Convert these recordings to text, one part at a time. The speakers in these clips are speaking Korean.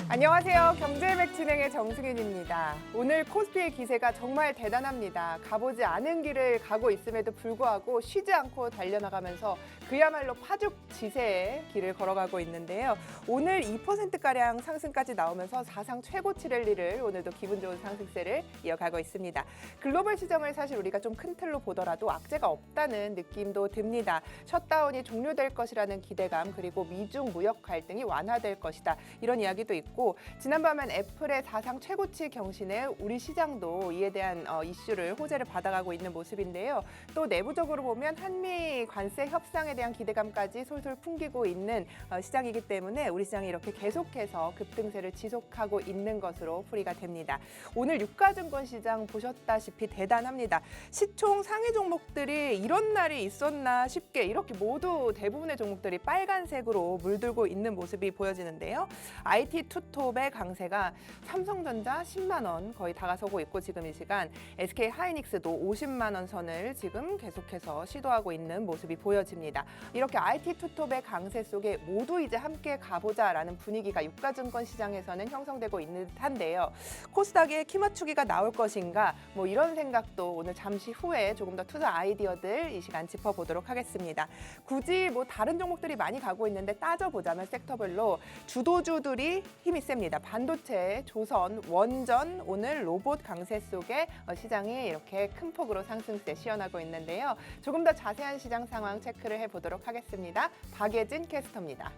안녕하세요. 경제백 진행의 정승윤입니다. 오늘 코스피의 기세가 정말 대단합니다. 가보지 않은 길을 가고 있음에도 불구하고 쉬지 않고 달려나가면서 그야말로 파죽지세의 길을 걸어가고 있는데요. 오늘 2%가량 상승까지 나오면서 사상 최고치 랠리를 오늘도 기분 좋은 상승세를 이어가고 있습니다. 글로벌 시장을 사실 우리가 좀 큰 틀로 보더라도 악재가 없다는 느낌도 듭니다. 셧다운이 종료될 것이라는 기대감 그리고 미중 무역 갈등이 완화될 것이다. 이런 이야기도 있고 지난밤엔 애플의 사상 최고치 경신에 우리 시장도 이에 대한 이슈를 호재를 받아가고 있는 모습인데요. 또 내부적으로 보면 한미 관세 협상에 대한 기대감까지 솔솔 풍기고 있는 시장이기 때문에 우리 시장이 이렇게 계속해서 급등세를 지속하고 있는 것으로 풀이가 됩니다. 오늘 유가증권 시장 보셨다시피 대단합니다. 시총 상위 종목들이 이런 날이 있었나 싶게 이렇게 모두 대부분의 종목들이 빨간색으로 물들고 있는 모습이 보여지는데요. IT 투톱의 강세가 삼성전자 10만 원 거의 다가서고 있고 지금 이 시간 SK 하이닉스도 50만 원 선을 지금 계속해서 시도하고 있는 모습이 보여집니다. 이렇게 IT 투톱의 강세 속에 모두 이제 함께 가보자라는 분위기가 유가증권 시장에서는 형성되고 있는 듯한데요. 코스닥에 키 맞추기가 나올 것인가 뭐 이런 생각도 오늘 잠시 후에 조금 더 투자 아이디어들 이 시간 짚어보도록 하겠습니다. 굳이 뭐 다른 종목들이 많이 가고 있는데 따져보자면 섹터별로 주도주들이 힘이 셉니다. 반도체, 조선, 원전, 오늘 로봇 강세 속에 시장이 이렇게 큰 폭으로 상승세 시연하고 있는데요. 조금 더 자세한 시장 상황 체크를 해보도록 하겠습니다. 박예진 캐스터입니다.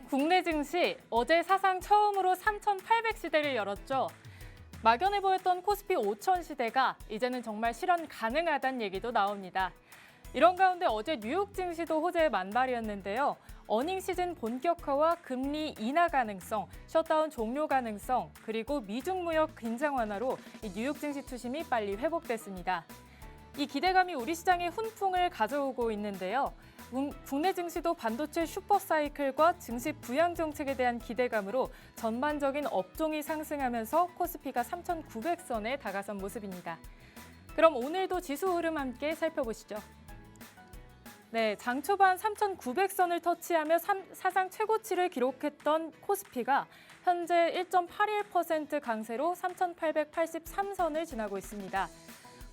국내 증시 어제 사상 처음으로 3,800시대를 열었죠. 막연해 보였던 코스피 5,000 시대가 이제는 정말 실현 가능하다는 얘기도 나옵니다. 이런 가운데 어제 뉴욕 증시도 호재의 만발이었는데요. 어닝 시즌 본격화와 금리 인하 가능성, 셧다운 종료 가능성, 그리고 미중 무역 긴장 완화로 뉴욕 증시 투심이 빨리 회복됐습니다. 이 기대감이 우리 시장에 훈풍을 가져오고 있는데요. 국내 증시도 반도체 슈퍼사이클과 증시 부양 정책에 대한 기대감으로 전반적인 업종이 상승하면서 코스피가 3,900선에 다가선 모습입니다. 그럼 오늘도 지수 흐름 함께 살펴보시죠. 네, 장 초반 3,900선을 터치하며 사상 최고치를 기록했던 코스피가 현재 1.81% 강세로 3,883선을 지나고 있습니다.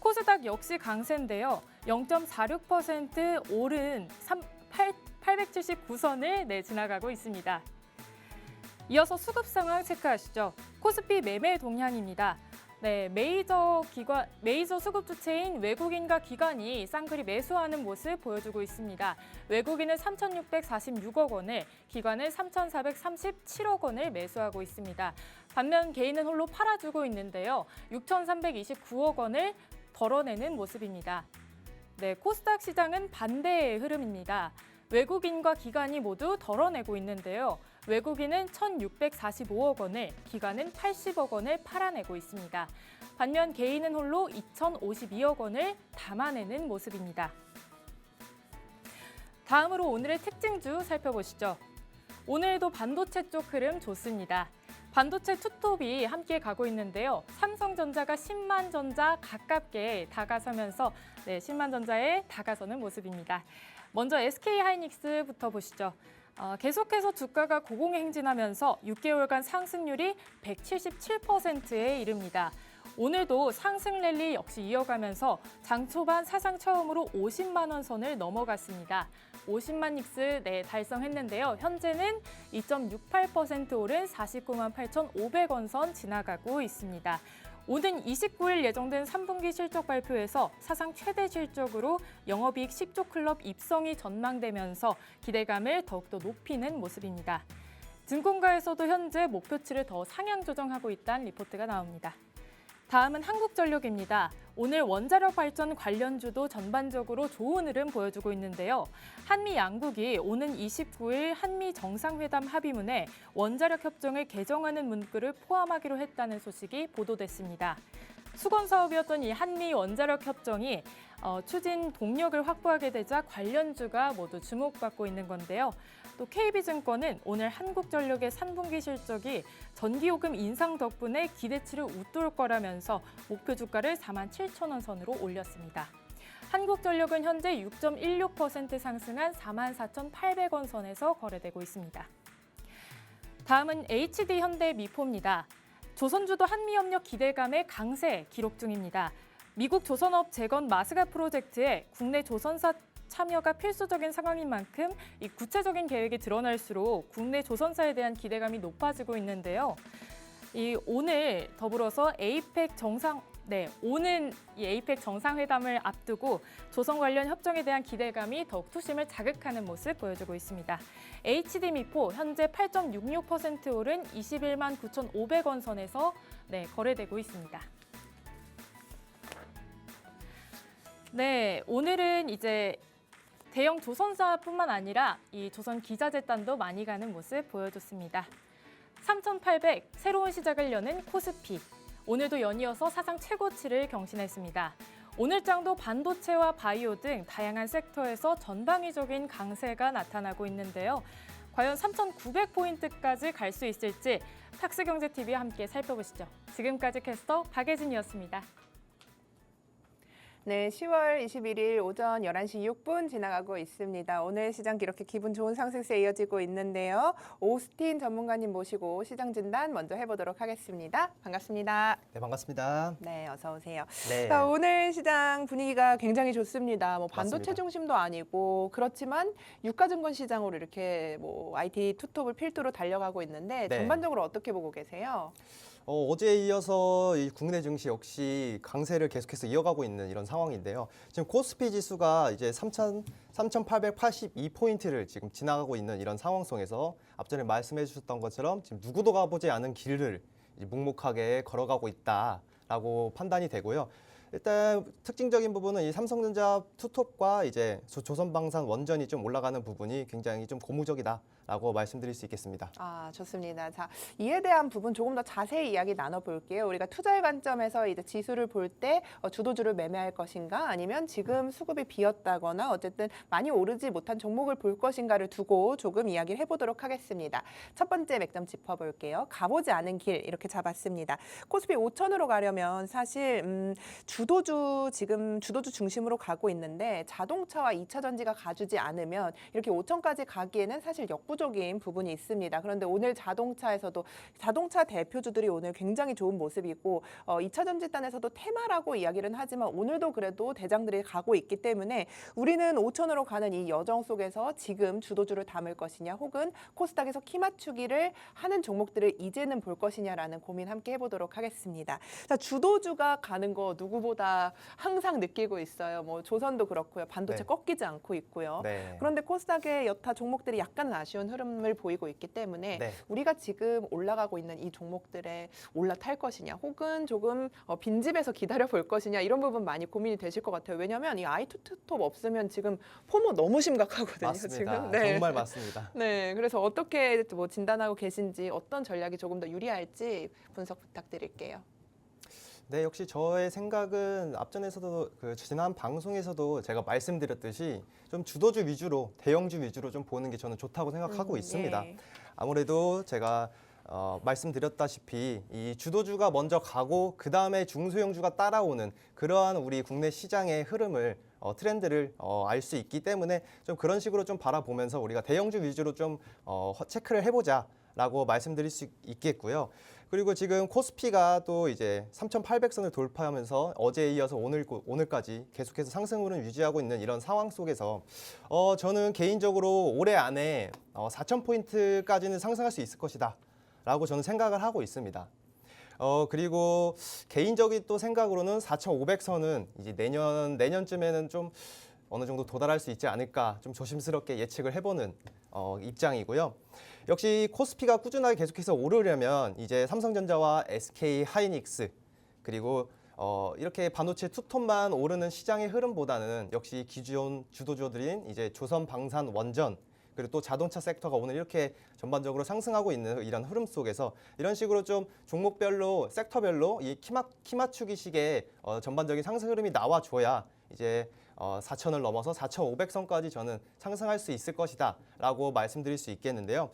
코스닥 역시 강세인데요. 0.46% 오른 879선을 지나가고 있습니다. 이어서 수급 상황 체크하시죠. 코스피 매매 동향입니다. 네, 메이저 수급 주체인 외국인과 기관이 쌍끌이 매수하는 모습 보여주고 있습니다. 외국인은 3,646억 원을, 기관은 3,437억 원을 매수하고 있습니다. 반면 개인은 홀로 팔아주고 있는데요. 6,329억 원을 덜어내는 모습입니다. 네, 코스닥 시장은 반대의 흐름입니다. 외국인과 기관이 모두 덜어내고 있는데요. 외국인은 1,645억 원을, 기관은 80억 원을 팔아내고 있습니다. 반면 개인은 홀로 2,052억 원을 담아내는 모습입니다. 다음으로 오늘의 특징주 살펴보시죠. 오늘도 반도체 쪽 흐름 좋습니다. 반도체 투톱이 함께 가고 있는데요. 삼성전자가 10만 전자 가깝게 다가서면서 10만 전자에 다가서는 모습입니다. 먼저 SK 하이닉스부터 보시죠. 계속해서 주가가 고공행진하면서 6개월간 상승률이 177%에 이릅니다. 오늘도 상승 랠리 역시 이어가면서 장 초반 사상 처음으로 50만 원 선을 넘어갔습니다. 50만 닉스 달성했는데요. 현재는 2.68% 오른 49만 8,500원 선 지나가고 있습니다. 오는 29일 예정된 3분기 실적 발표에서 사상 최대 실적으로 영업이익 10조 클럽 입성이 전망되면서 기대감을 더욱더 높이는 모습입니다. 증권가에서도 현재 목표치를 더 상향 조정하고 있다는 리포트가 나옵니다. 다음은 한국전력입니다. 오늘 원자력 발전 관련주도 전반적으로 좋은 흐름 보여주고 있는데요. 한미 양국이 오는 29일 한미 정상회담 합의문에 원자력 협정을 개정하는 문구를 포함하기로 했다는 소식이 보도됐습니다. 수건 사업이었던 이 한미 원자력 협정이 추진 동력을 확보하게 되자 관련주가 모두 주목받고 있는 건데요. 또 KB증권은 오늘 한국전력의 3분기 실적이 전기요금 인상 덕분에 기대치를 웃돌 거라면서 목표 주가를 47,000원 선으로 올렸습니다. 한국전력은 현재 6.16% 상승한 44,800원 선에서 거래되고 있습니다. 다음은 HD현대미포입니다. 조선주도 한미협력 기대감의 강세 기록 중입니다. 미국 조선업 재건 마스가 프로젝트에 국내 조선사 참여가 필수적인 상황인 만큼 이 구체적인 계획이 드러날수록 국내 조선사에 대한 기대감이 높아지고 있는데요. 오늘 더불어서 오는 이 에이펙 정상회담을 앞두고 조선 관련 협정에 대한 기대감이 더욱 투심을 자극하는 모습 보여주고 있습니다. HD미포 현재 8.66% 오른 21만 9,500원 선에서 거래되고 있습니다. 네, 오늘은 이제 대형 조선사뿐만 아니라 이 조선 기자재단도 많이 가는 모습 보여줬습니다. 3,800 새로운 시작을 여는 코스피. 오늘도 연이어서 사상 최고치를 경신했습니다. 오늘장도 반도체와 바이오 등 다양한 섹터에서 전방위적인 강세가 나타나고 있는데요. 과연 3,900포인트까지 갈 수 있을지 탁스경제TV와 함께 살펴보시죠. 지금까지 캐스터 박예진이었습니다. 네, 10월 21일 오전 11시 6분 지나가고 있습니다. 오늘 시장 이렇게 기분 좋은 상승세 이어지고 있는데요. 오스틴 전문가님 모시고 시장 진단 먼저 해보도록 하겠습니다. 반갑습니다. 네, 반갑습니다. 네, 어서 오세요. 네. 자, 오늘 시장 분위기가 굉장히 좋습니다. 뭐 반도체 맞습니다. 중심도 아니고 그렇지만 유가증권 시장으로 이렇게 뭐 IT 투톱을 필두로 달려가고 있는데 네. 전반적으로 어떻게 보고 계세요? 어제에 이어서 이 국내 증시 역시 강세를 계속해서 이어가고 있는 이런 상황인데요. 지금 코스피 지수가 이제 3,882포인트를 지금 지나가고 있는 이런 상황 속에서 앞전에 말씀해 주셨던 것처럼 지금 누구도 가보지 않은 길을 이제 묵묵하게 걸어가고 있다라고 판단이 되고요. 일단 특징적인 부분은 이 삼성전자 투톱과 이제 조선방산 원전이 좀 올라가는 부분이 굉장히 좀 고무적이다라고 말씀드릴 수 있겠습니다. 아, 좋습니다. 자, 이에 대한 부분 조금 더 자세히 이야기 나눠볼게요. 우리가 투자의 관점에서 이제 지수를 볼 때 주도주를 매매할 것인가 아니면 지금 수급이 비었다거나 어쨌든 많이 오르지 못한 종목을 볼 것인가를 두고 조금 이야기를 해보도록 하겠습니다. 첫 번째 맥점 짚어볼게요. 가보지 않은 길 이렇게 잡았습니다. 코스피 5천으로 가려면 사실 지금 주도주 중심으로 가고 있는데 자동차와 2차 전지가 가주지 않으면 이렇게 5천까지 가기에는 사실 역부족인 부분이 있습니다. 그런데 오늘 자동차에서도 자동차 대표주들이 오늘 굉장히 좋은 모습이고 2차 전지단에서도 테마라고 이야기는 하지만 오늘도 그래도 대장들이 가고 있기 때문에 우리는 5천으로 가는 이 여정 속에서 지금 주도주를 담을 것이냐 혹은 코스닥에서 키 맞추기를 하는 종목들을 이제는 볼 것이냐라는 고민 함께 해보도록 하겠습니다. 자, 주도주가 가는 거 누구보다 항상 느끼고 있어요. 뭐 조선도 그렇고요. 반도체 네. 꺾이지 않고 있고요. 네. 그런데 코스닥의 여타 종목들이 약간 아쉬운 흐름을 보이고 있기 때문에 네. 우리가 지금 올라가고 있는 이 종목들에 올라탈 것이냐 혹은 조금 빈집에서 기다려 볼 것이냐 이런 부분 많이 고민이 되실 것 같아요. 왜냐하면 이 아이투 투톱 없으면 지금 포모 너무 심각하거든요. 맞습니다. 지금. 네. 정말 맞습니다. 네, 그래서 어떻게 뭐 진단하고 계신지 어떤 전략이 조금 더 유리할지 분석 부탁드릴게요. 네, 역시 저의 생각은 앞전에서도 지난 방송에서도 제가 말씀드렸듯이 좀 주도주 위주로, 대형주 위주로 좀 보는 게 저는 좋다고 생각하고 있습니다. 예. 아무래도 제가 말씀드렸다시피 이 주도주가 먼저 가고 그 다음에 중소형주가 따라오는 그러한 우리 국내 시장의 흐름을 트렌드를 알 수 있기 때문에 좀 그런 식으로 좀 바라보면서 우리가 대형주 위주로 좀 체크를 해보자라고 말씀드릴 수 있겠고요. 그리고 지금 코스피가 또 이제 3,800선을 돌파하면서 어제에 이어서 오늘까지 계속해서 상승 흐름 유지하고 있는 이런 상황 속에서 저는 개인적으로 올해 안에 4,000포인트까지는 상승할 수 있을 것이다 라고 저는 생각을 하고 있습니다. 그리고 개인적인 또 생각으로는 4,500선은 이제 내년쯤에는 좀 어느 정도 도달할 수 있지 않을까 좀 조심스럽게 예측을 해보는 입장이고요. 역시 코스피가 꾸준하게 계속해서 오르려면 이제 삼성전자와 SK 하이닉스 그리고 이렇게 반도체 투톱만 오르는 시장의 흐름보다는 역시 기존 주도주들인 이제 조선 방산 원전 그리고 또 자동차 섹터가 오늘 이렇게 전반적으로 상승하고 있는 이런 흐름 속에서 이런 식으로 좀 종목별로 섹터별로 이 키 맞추기식의 전반적인 상승 흐름이 나와줘야 이제 4,000을 넘어서 4,500선까지 저는 상승할 수 있을 것이다 라고 말씀드릴 수 있겠는데요.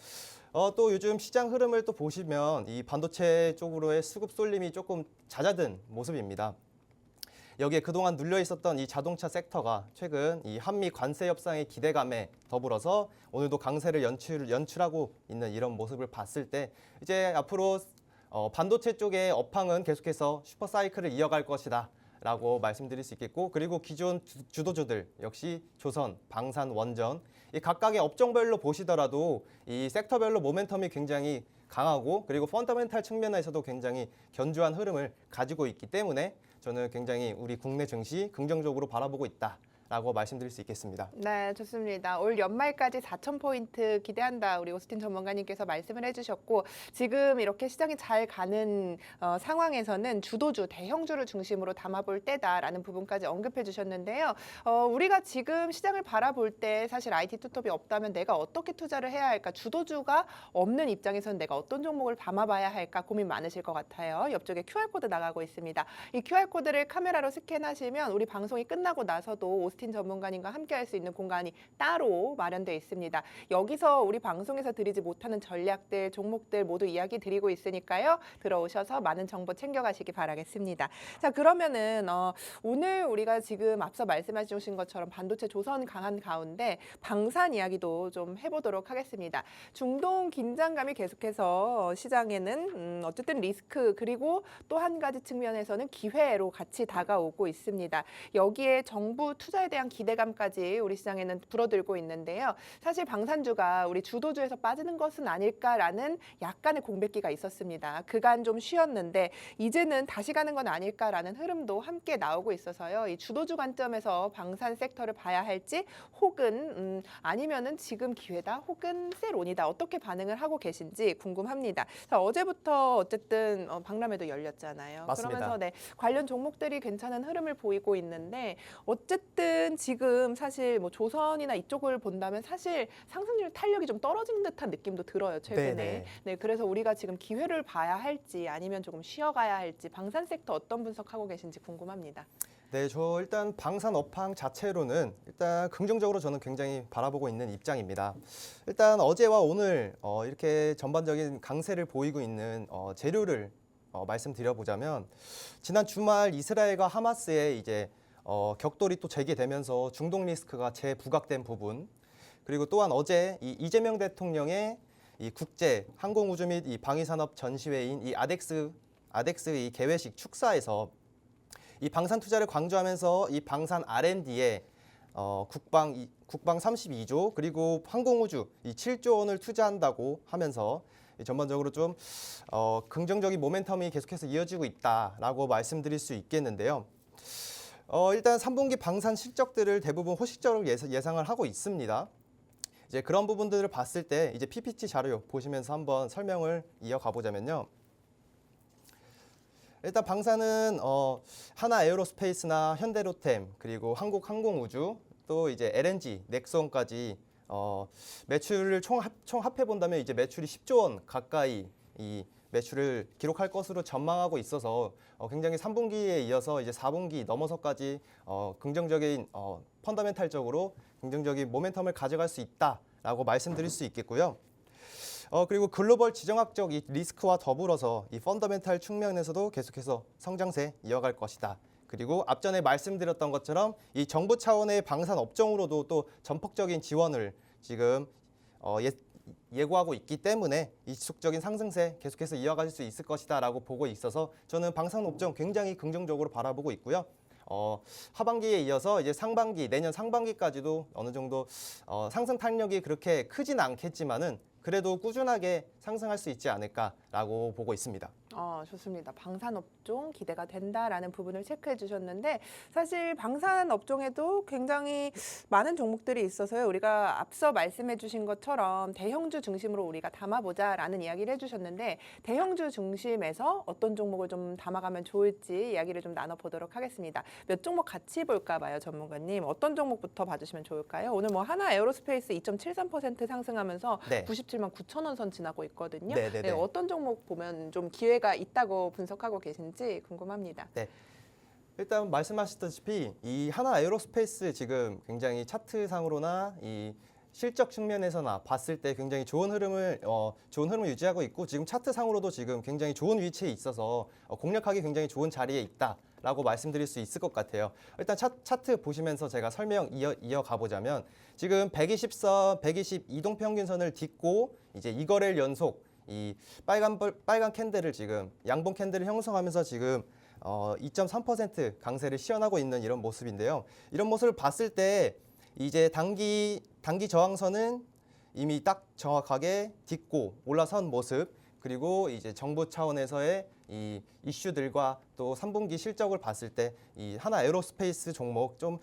또 요즘 시장 흐름을 또 보시면 이 반도체 쪽으로의 수급 쏠림이 조금 잦아든 모습입니다. 여기에 그동안 눌려 있었던 이 자동차 섹터가 최근 이 한미 관세 협상의 기대감에 더불어서 오늘도 강세를 연출하고 있는 이런 모습을 봤을 때 이제 앞으로 반도체 쪽의 업황은 계속해서 슈퍼 사이클을 이어갈 것이다. 라고 말씀드릴 수 있겠고, 그리고 기존 주도주들 역시 조선, 방산, 원전 이 각각의 업종별로 보시더라도 이 섹터별로 모멘텀이 굉장히 강하고, 그리고 펀더멘탈 측면에서도 굉장히 견조한 흐름을 가지고 있기 때문에 저는 굉장히 우리 국내 증시 긍정적으로 바라보고 있다라고 말씀드릴 수 있겠습니다. 네, 좋습니다. 올 연말까지 4,000포인트 기대한다. 우리 오스틴 전문가님께서 말씀을 해주셨고, 지금 이렇게 시장이 잘 가는 상황에서는 주도주, 대형주를 중심으로 담아볼 때다라는 부분까지 언급해 주셨는데요. 우리가 지금 시장을 바라볼 때 사실 IT 투톱이 없다면 내가 어떻게 투자를 해야 할까? 주도주가 없는 입장에서는 내가 어떤 종목을 담아봐야 할까? 고민 많으실 것 같아요. 옆쪽에 QR코드 나가고 있습니다. 이 QR코드를 카메라로 스캔하시면 우리 방송이 끝나고 나서도 오스틴 전문가님과 함께 할 수 있는 공간이 따로 마련되어 있습니다. 여기서 우리 방송에서 드리지 못하는 전략들, 종목들 모두 이야기 드리고 있으니까요. 들어오셔서 많은 정보 챙겨가시기 바라겠습니다. 자, 그러면은 오늘 우리가 지금 앞서 말씀해 주신 것처럼 반도체 조선 강한 가운데 방산 이야기도 좀 해보도록 하겠습니다. 중동 긴장감이 계속해서 시장에는 어쨌든 리스크, 그리고 또 한 가지 측면에서는 기회로 같이 다가오고 있습니다. 여기에 정부 투자에 대한 기대감까지 우리 시장에는 불어들고 있는데요. 사실 방산주가 우리 주도주에서 빠지는 것은 아닐까라는 약간의 공백기가 있었습니다. 그간 좀 쉬었는데 이제는 다시 가는 건 아닐까라는 흐름도 함께 나오고 있어서요. 이 주도주 관점에서 방산 섹터를 봐야 할지, 혹은 아니면은 지금 기회다, 혹은 세론이다, 어떻게 반응을 하고 계신지 궁금합니다. 자, 어제부터 어쨌든 박람회도 열렸잖아요. 맞습니다. 그러면서 네, 관련 종목들이 괜찮은 흐름을 보이고 있는데, 어쨌든 지금 사실 뭐 조선이나 이쪽을 본다면 사실 상승률 탄력이 좀 떨어지는 듯한 느낌도 들어요, 최근에. 네네. 네, 그래서 우리가 지금 기회를 봐야 할지 아니면 조금 쉬어가야 할지, 방산 섹터 어떤 분석하고 계신지 궁금합니다. 네, 저 일단 방산 업황 자체로는 일단 긍정적으로 저는 굉장히 바라보고 있는 입장입니다. 일단 어제와 오늘 이렇게 전반적인 강세를 보이고 있는 재료를 말씀드려보자면, 지난 주말 이스라엘과 하마스의 이제 격돌이 또 재개되면서 중동 리스크가 재부각된 부분, 그리고 또한 어제 이재명 대통령의 이 국제 항공우주 및 이 방위산업 전시회인 이 아덱스 이 개회식 축사에서 이 방산 투자를 강조하면서 이 방산 R&D에 국방 32조, 그리고 항공우주 이 7조 원을 투자한다고 하면서 전반적으로 좀 긍정적인 모멘텀이 계속해서 이어지고 있다라고 말씀드릴 수 있겠는데요. 일단 3분기 방산 실적들을 대부분 호식적으로 예상을 하고 있습니다. 이제 그런 부분들을 봤을 때 이제 PPT 자료 보시면서 한번 설명을 이어가 보자면요. 일단 방산은 하나 에어로스페이스나 현대로템, 그리고 한국항공우주, 또 이제 LNG, 넥스원까지 매출을 총 합해 본다면 이제 매출이 10조 원 가까이 이 매출을 기록할 것으로 전망하고 있어서 굉장히 3분기에 이어서 이제 4분기 넘어서까지 긍정적인 펀더멘탈적으로 긍정적인 모멘텀을 가져갈 수 있다라고 말씀드릴 수 있겠고요. 그리고 글로벌 지정학적 이 리스크와 더불어서 이 펀더멘탈 측면에서도 계속해서 성장세 이어갈 것이다. 그리고 앞전에 말씀드렸던 것처럼 이 정부 차원의 방산 업종으로도 또 전폭적인 지원을 지금 예고하고 있기 때문에 이 지속적인 상승세 계속해서 이어갈 수 있을 것이다라고 보고 있어서 저는 방산 업종 굉장히 긍정적으로 바라보고 있고요. 하반기에 이어서 이제 상반기, 내년 상반기까지도 어느 정도 상승 탄력이 그렇게 크진 않겠지만은 그래도 꾸준하게 상승할 수 있지 않을까라고 보고 있습니다. 좋습니다. 방산업종 기대가 된다라는 부분을 체크해 주셨는데, 사실 방산업종에도 굉장히 많은 종목들이 있어서요. 우리가 앞서 말씀해 주신 것처럼 대형주 중심으로 우리가 담아보자라는 이야기를 해주셨는데, 대형주 중심에서 어떤 종목을 좀 담아가면 좋을지 이야기를 좀 나눠보도록 하겠습니다. 몇 종목 같이 볼까 봐요, 전문가님. 어떤 종목부터 봐주시면 좋을까요? 오늘 뭐 하나 에어로스페이스 2.73% 상승하면서 네. 97만 9천 원 선 지나고 있거든요. 네네네. 네, 어떤 종목 보면 좀 기회가 있다고 분석하고 계신지 궁금합니다. 네. 일단 말씀하셨다시피 이 하나 에어로스페이스 지금 굉장히 차트상으로나 이 실적 측면에서나 봤을 때 굉장히 좋은 흐름을 유지하고 있고, 지금 차트상으로도 지금 굉장히 좋은 위치에 있어서 공략하기 굉장히 좋은 자리에 라고 말씀드릴 수 있을 것 같아요. 일단 차트 보시면서 제가 설명 이어가 보자면 지금 120선, 120 이동평균선을 딛고 이제 이거래일 연속 이 빨간 캔들을 지금 양봉 캔들을 형성하면서 지금 2.3% 강세를 시현하고 있는 이런 모습인데요. 이런 모습을 봤을 때 이제 단기 저항선은 이미 딱 정확하게 딛고 올라선 모습, 그리고 이제 정부 차원에서의 이 이슈들과 또 3분기 실적을 봤을 때 이 하나 에어로스페이스 종목 좀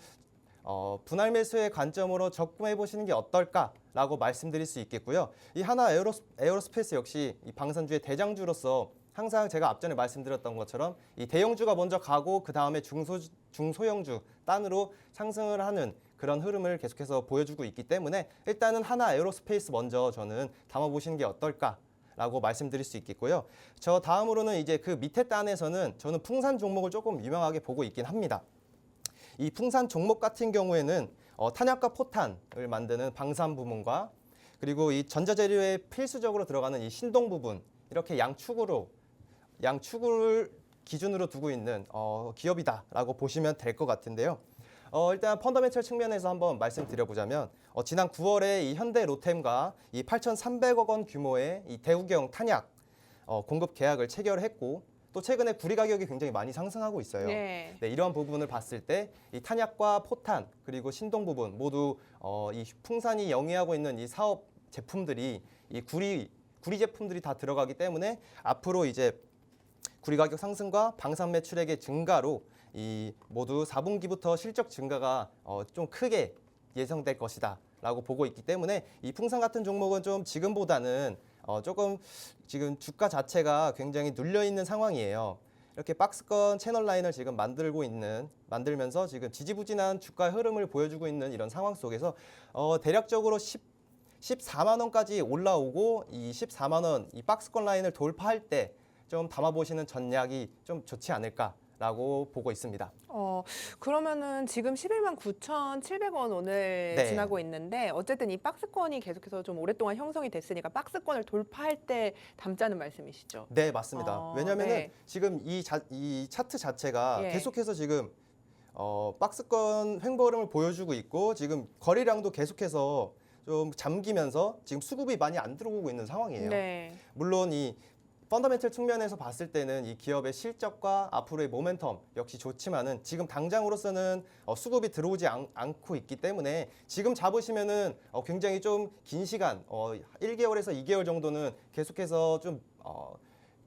분할 매수의 관점으로 접근해 보시는 게 어떨까라고 말씀드릴 수 있겠고요. 이 하나 에어로스페이스 역시 이 방산주의 대장주로서 항상 제가 앞전에 말씀드렸던 것처럼 이 대형주가 먼저 가고 그 다음에 중소형주 단으로 상승을 하는 그런 흐름을 계속해서 보여주고 있기 때문에 일단은 하나 에어로스페이스 먼저 저는 담아보시는 게 어떨까라고 말씀드릴 수 있겠고요. 저 다음으로는 이제 그 밑에 단에서는 저는 풍산 종목을 조금 유명하게 보고 있긴 합니다. 이 풍산 종목 같은 경우에는 탄약과 포탄을 만드는 방산 부문과 그리고 이 전자재료에 필수적으로 들어가는 이 신동 부분, 이렇게 양축을 기준으로 두고 있는 기업이다라고 보시면 될 것 같은데요. 일단 펀더멘털 측면에서 한번 말씀드려보자면 지난 9월에 이 현대 로템과 이 8,300억 원 규모의 이 대우경 탄약 공급 계약을 체결했고, 또 최근에 구리 가격이 굉장히 많이 상승하고 있어요. 네. 네, 이러한 부분을 봤을 때 이 탄약과 포탄 그리고 신동 부분 모두 이 풍산이 영위하고 있는 이 사업 제품들이 이 구리 제품들이 다 들어가기 때문에 앞으로 이제 구리 가격 상승과 방산 매출액의 증가로 이 모두 4분기부터 실적 증가가 좀 크게 예상될 것이다라고 보고 있기 때문에 이 풍산 같은 종목은 좀 지금보다는 조금 지금 주가 자체가 굉장히 눌려 있는 상황이에요. 이렇게 박스권 채널 라인을 지금 만들면서 지금 지지부진한 주가 흐름을 보여주고 있는 이런 상황 속에서 대략적으로 14만 원까지 올라오고 이 14만 원 이 박스권 라인을 돌파할 때 좀 담아보시는 전략이 좀 좋지 않을까라고 보고 있습니다. 그러면은 지금 11만 9,700원 오늘 네. 지나고 있는데 어쨌든 이 박스권이 계속해서 좀 오랫동안 형성이 됐으니까 박스권을 돌파할 때 담자는 말씀이시죠? 네, 맞습니다. 왜냐하면은 네. 지금 이 차트 자체가 예. 계속해서 지금 박스권 횡보름을 보여주고 있고 지금 거래량도 계속해서 좀 잠기면서 지금 수급이 많이 안 들어오고 있는 상황이에요. 네. 물론 이 펀더멘털 측면에서 봤을 때는 이 기업의 실적과 앞으로의 모멘텀 역시 좋지만은 지금 당장으로서는 수급이 들어오지 않고 있기 때문에 지금 잡으시면은 굉장히 좀 긴 시간 1개월에서 2개월 정도는 계속해서 좀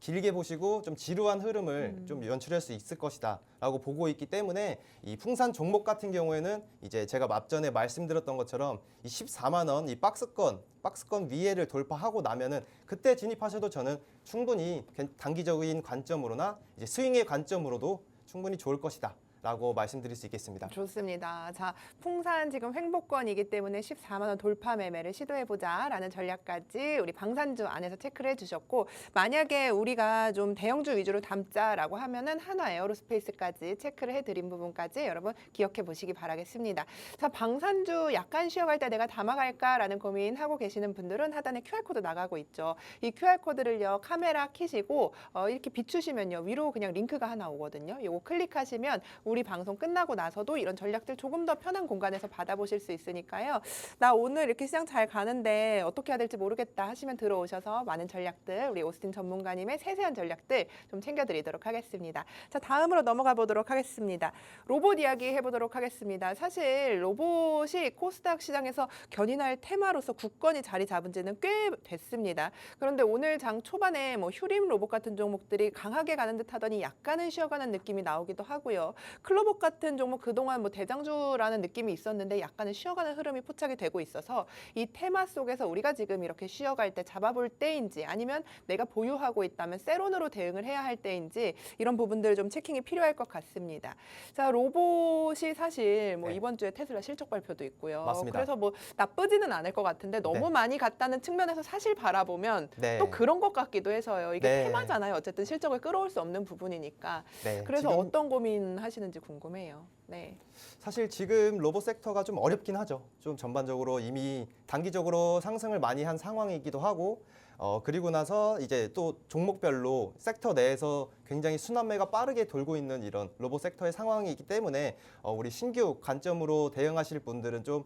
길게 보시고 좀 지루한 흐름을 좀 연출할 수 있을 것이다라고 보고 있기 때문에 이 풍산 종목 같은 경우에는 이제 제가 앞전에 말씀드렸던 것처럼 이 14만 원 이 박스권 위에를 돌파하고 나면은 그때 진입하셔도 저는 충분히 단기적인 관점으로나 이제 스윙의 관점으로도 충분히 좋을 것이다. 라고 말씀드릴 수 있겠습니다. 좋습니다. 자, 풍산 지금 횡보권이기 때문에 14만 원 돌파 매매를 시도해보자라는 전략까지 우리 방산주 안에서 체크를 해주셨고, 만약에 우리가 좀 대형주 위주로 담자라고 하면은 한화 에어로스페이스까지 체크를 해드린 부분까지 여러분 기억해 보시기 바라겠습니다. 자, 방산주 약간 쉬어갈 때 내가 담아갈까라는 고민하고 계시는 분들은 하단에 QR코드 나가고 있죠. 이 QR코드를요 카메라 켜시고 이렇게 비추시면요 위로 그냥 링크가 하나 오거든요. 요거 클릭하시면 우리 방송 끝나고 나서도 이런 전략들 조금 더 편한 공간에서 받아보실 수 있으니까요. 나 오늘 이렇게 시장 잘 가는데 어떻게 해야 될지 모르겠다 하시면 들어오셔서 많은 전략들, 우리 오스틴 전문가님의 세세한 전략들 좀 챙겨드리도록 하겠습니다. 자, 다음으로 넘어가 보도록 하겠습니다. 로봇 이야기 해보도록 하겠습니다. 사실 로봇이 코스닥 시장에서 견인할 테마로서 굳건히 자리 잡은 지는 꽤 됐습니다. 그런데 오늘 장 초반에 뭐 휴림 로봇 같은 종목들이 강하게 가는 듯 하더니 약간은 쉬어가는 느낌이 나오기도 하고요. 클로봇 같은 종목 그동안 뭐 대장주라는 느낌이 있었는데 약간은 쉬어가는 흐름이 포착이 되고 있어서 이 테마 속에서 우리가 지금 이렇게 쉬어갈 때 잡아볼 때인지 아니면 내가 보유하고 있다면 세론으로 대응을 해야 할 때인지 이런 부분들 좀 체킹이 필요할 것 같습니다. 자, 로봇이 사실 뭐 네. 이번 주에 테슬라 실적 발표도 있고요. 맞습니다. 그래서 뭐 나쁘지는 않을 것 같은데 너무 네. 많이 갔다는 측면에서 사실 바라보면 네. 또 그런 것 같기도 해서요. 이게 네. 테마잖아요. 어쨌든 실적을 끌어올 수 없는 부분이니까. 네, 그래서 지금 어떤 고민 하시는지 궁금해요. 네. 사실 지금 로봇 섹터가 좀 어렵긴 하죠. 좀 전반적으로 이미 단기적으로 상승을 많이 한 상황이기도 하고, 그리고 나서 이제 또 종목별로 섹터 내에서 굉장히 순환매가 빠르게 돌고 있는 이런 로봇 섹터의 상황이기 때문에 우리 신규 관점으로 대응하실 분들은 좀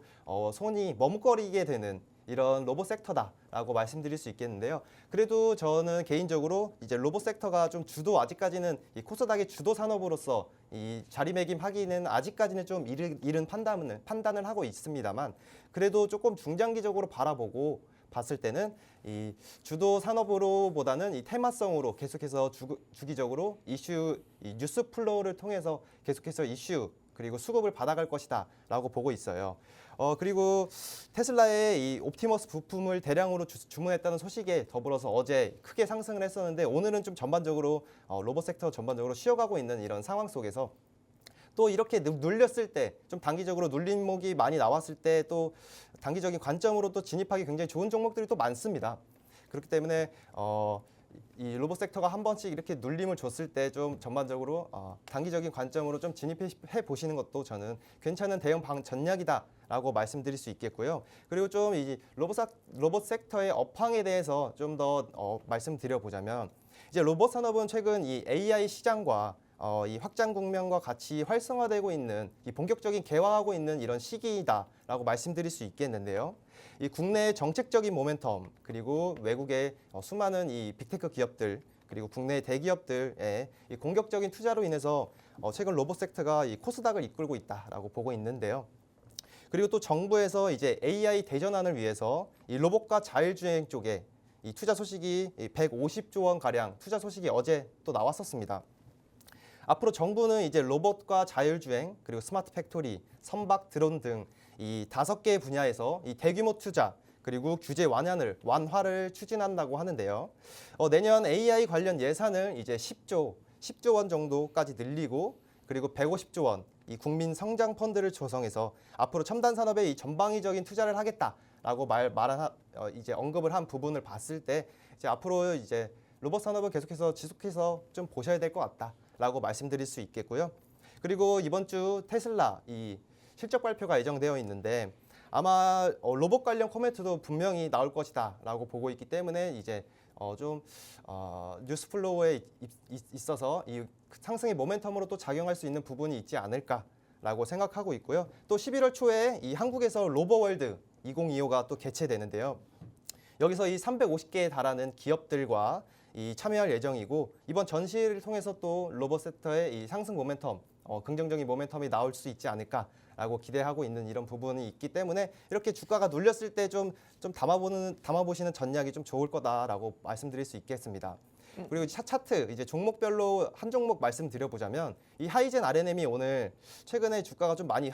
손이 머뭇거리게 되는 이런 로봇 섹터다라고 말씀드릴 수 있겠는데요. 그래도 저는 개인적으로 이제 로봇 섹터가 좀 아직까지는 이 코스닥의 주도 산업으로서 이 자리매김하기는 아직까지는 좀 이른 판단을 하고 있습니다만, 그래도 조금 중장기적으로 바라보고 봤을 때는 이 주도 산업으로보다는 이 테마성으로 계속해서 주기적으로 이 뉴스 플로우를 통해서 계속해서 이슈 그리고 수급을 받아갈 것이다라고 보고 있어요. 그리고 테슬라의 이 옵티머스 부품을 대량으로 주문했다는 소식에 더불어서 어제 크게 상승을 했었는데, 오늘은 좀 전반적으로 로봇 섹터 전반적으로 쉬어가고 있는 이런 상황 속에서 또 이렇게 눌렸을 때, 좀 단기적으로 눌림목이 많이 나왔을 때 또 단기적인 관점으로 또 진입하기 굉장히 좋은 종목들이 또 많습니다. 그렇기 때문에 이 로봇 섹터가 한 번씩 이렇게 눌림을 줬을 때 좀 전반적으로 단기적인 관점으로 좀 진입해 보시는 것도 저는 괜찮은 대응 전략이다라고 말씀드릴 수 있겠고요. 그리고 좀 이 로봇 섹터의 업황에 대해서 좀 더 말씀드려 보자면, 이제 로봇 산업은 최근 이 AI 시장과 이 확장 국면과 같이 활성화되고 있는, 이 본격적인 개화하고 있는 이런 시기이다라고 말씀드릴 수 있겠는데요. 이 국내의 정책적인 모멘텀, 그리고 외국의 수많은 이 빅테크 기업들, 그리고 국내 대기업들의 이 공격적인 투자로 인해서 최근 로봇 섹터가 이 코스닥을 이끌고 있다라고 보고 있는데요. 그리고 또 정부에서 이제 AI 대전환을 위해서 이 로봇과 자율주행 쪽에 이 투자 소식이 150조 원 가량 투자 소식이 어제 또 나왔었습니다. 앞으로 정부는 이제 로봇과 자율주행, 그리고 스마트 팩토리, 선박 드론 등 이 5개 분야에서 이 대규모 투자, 그리고 규제 완화를 추진한다고 하는데요. 내년 AI 관련 예산을 이제 10조 원 정도까지 늘리고, 그리고 150조 원 이 국민 성장 펀드를 조성해서 앞으로 첨단 산업에 이 전방위적인 투자를 하겠다라고 이제 언급을 한 부분을 봤을 때, 이제 앞으로 이제 로봇 산업은 지속해서 좀 보셔야 될 것 같다라고 말씀드릴 수 있겠고요. 그리고 이번 주 테슬라 이 실적 발표가 예정되어 있는데, 아마 로봇 관련 코멘트도 분명히 나올 것이다라고 보고 있기 때문에 이제 뉴스 플로우에 있어서 이 상승의 모멘텀으로 또 작용할 수 있는 부분이 있지 않을까라고 생각하고 있고요. 또 11월 초에 이 한국에서 로보월드 2025가 또 개최되는데요. 여기서 이 350개에 달하는 기업들과 이 참여할 예정이고, 이번 전시를 통해서 또 로봇 섹터의 이 상승 모멘텀, 긍정적인 모멘텀이 나올 수 있지 않을까라고 기대하고 있는 이런 부분이 있기 때문에, 이렇게 주가가 눌렸을 때 좀 담아보시는 전략이 좀 좋을 거다라고 말씀드릴 수 있겠습니다. 그리고 차트 이제 종목별로 한 종목 말씀드려보자면, 이 하이젠 RNM이 오늘 최근에 주가가 좀 많이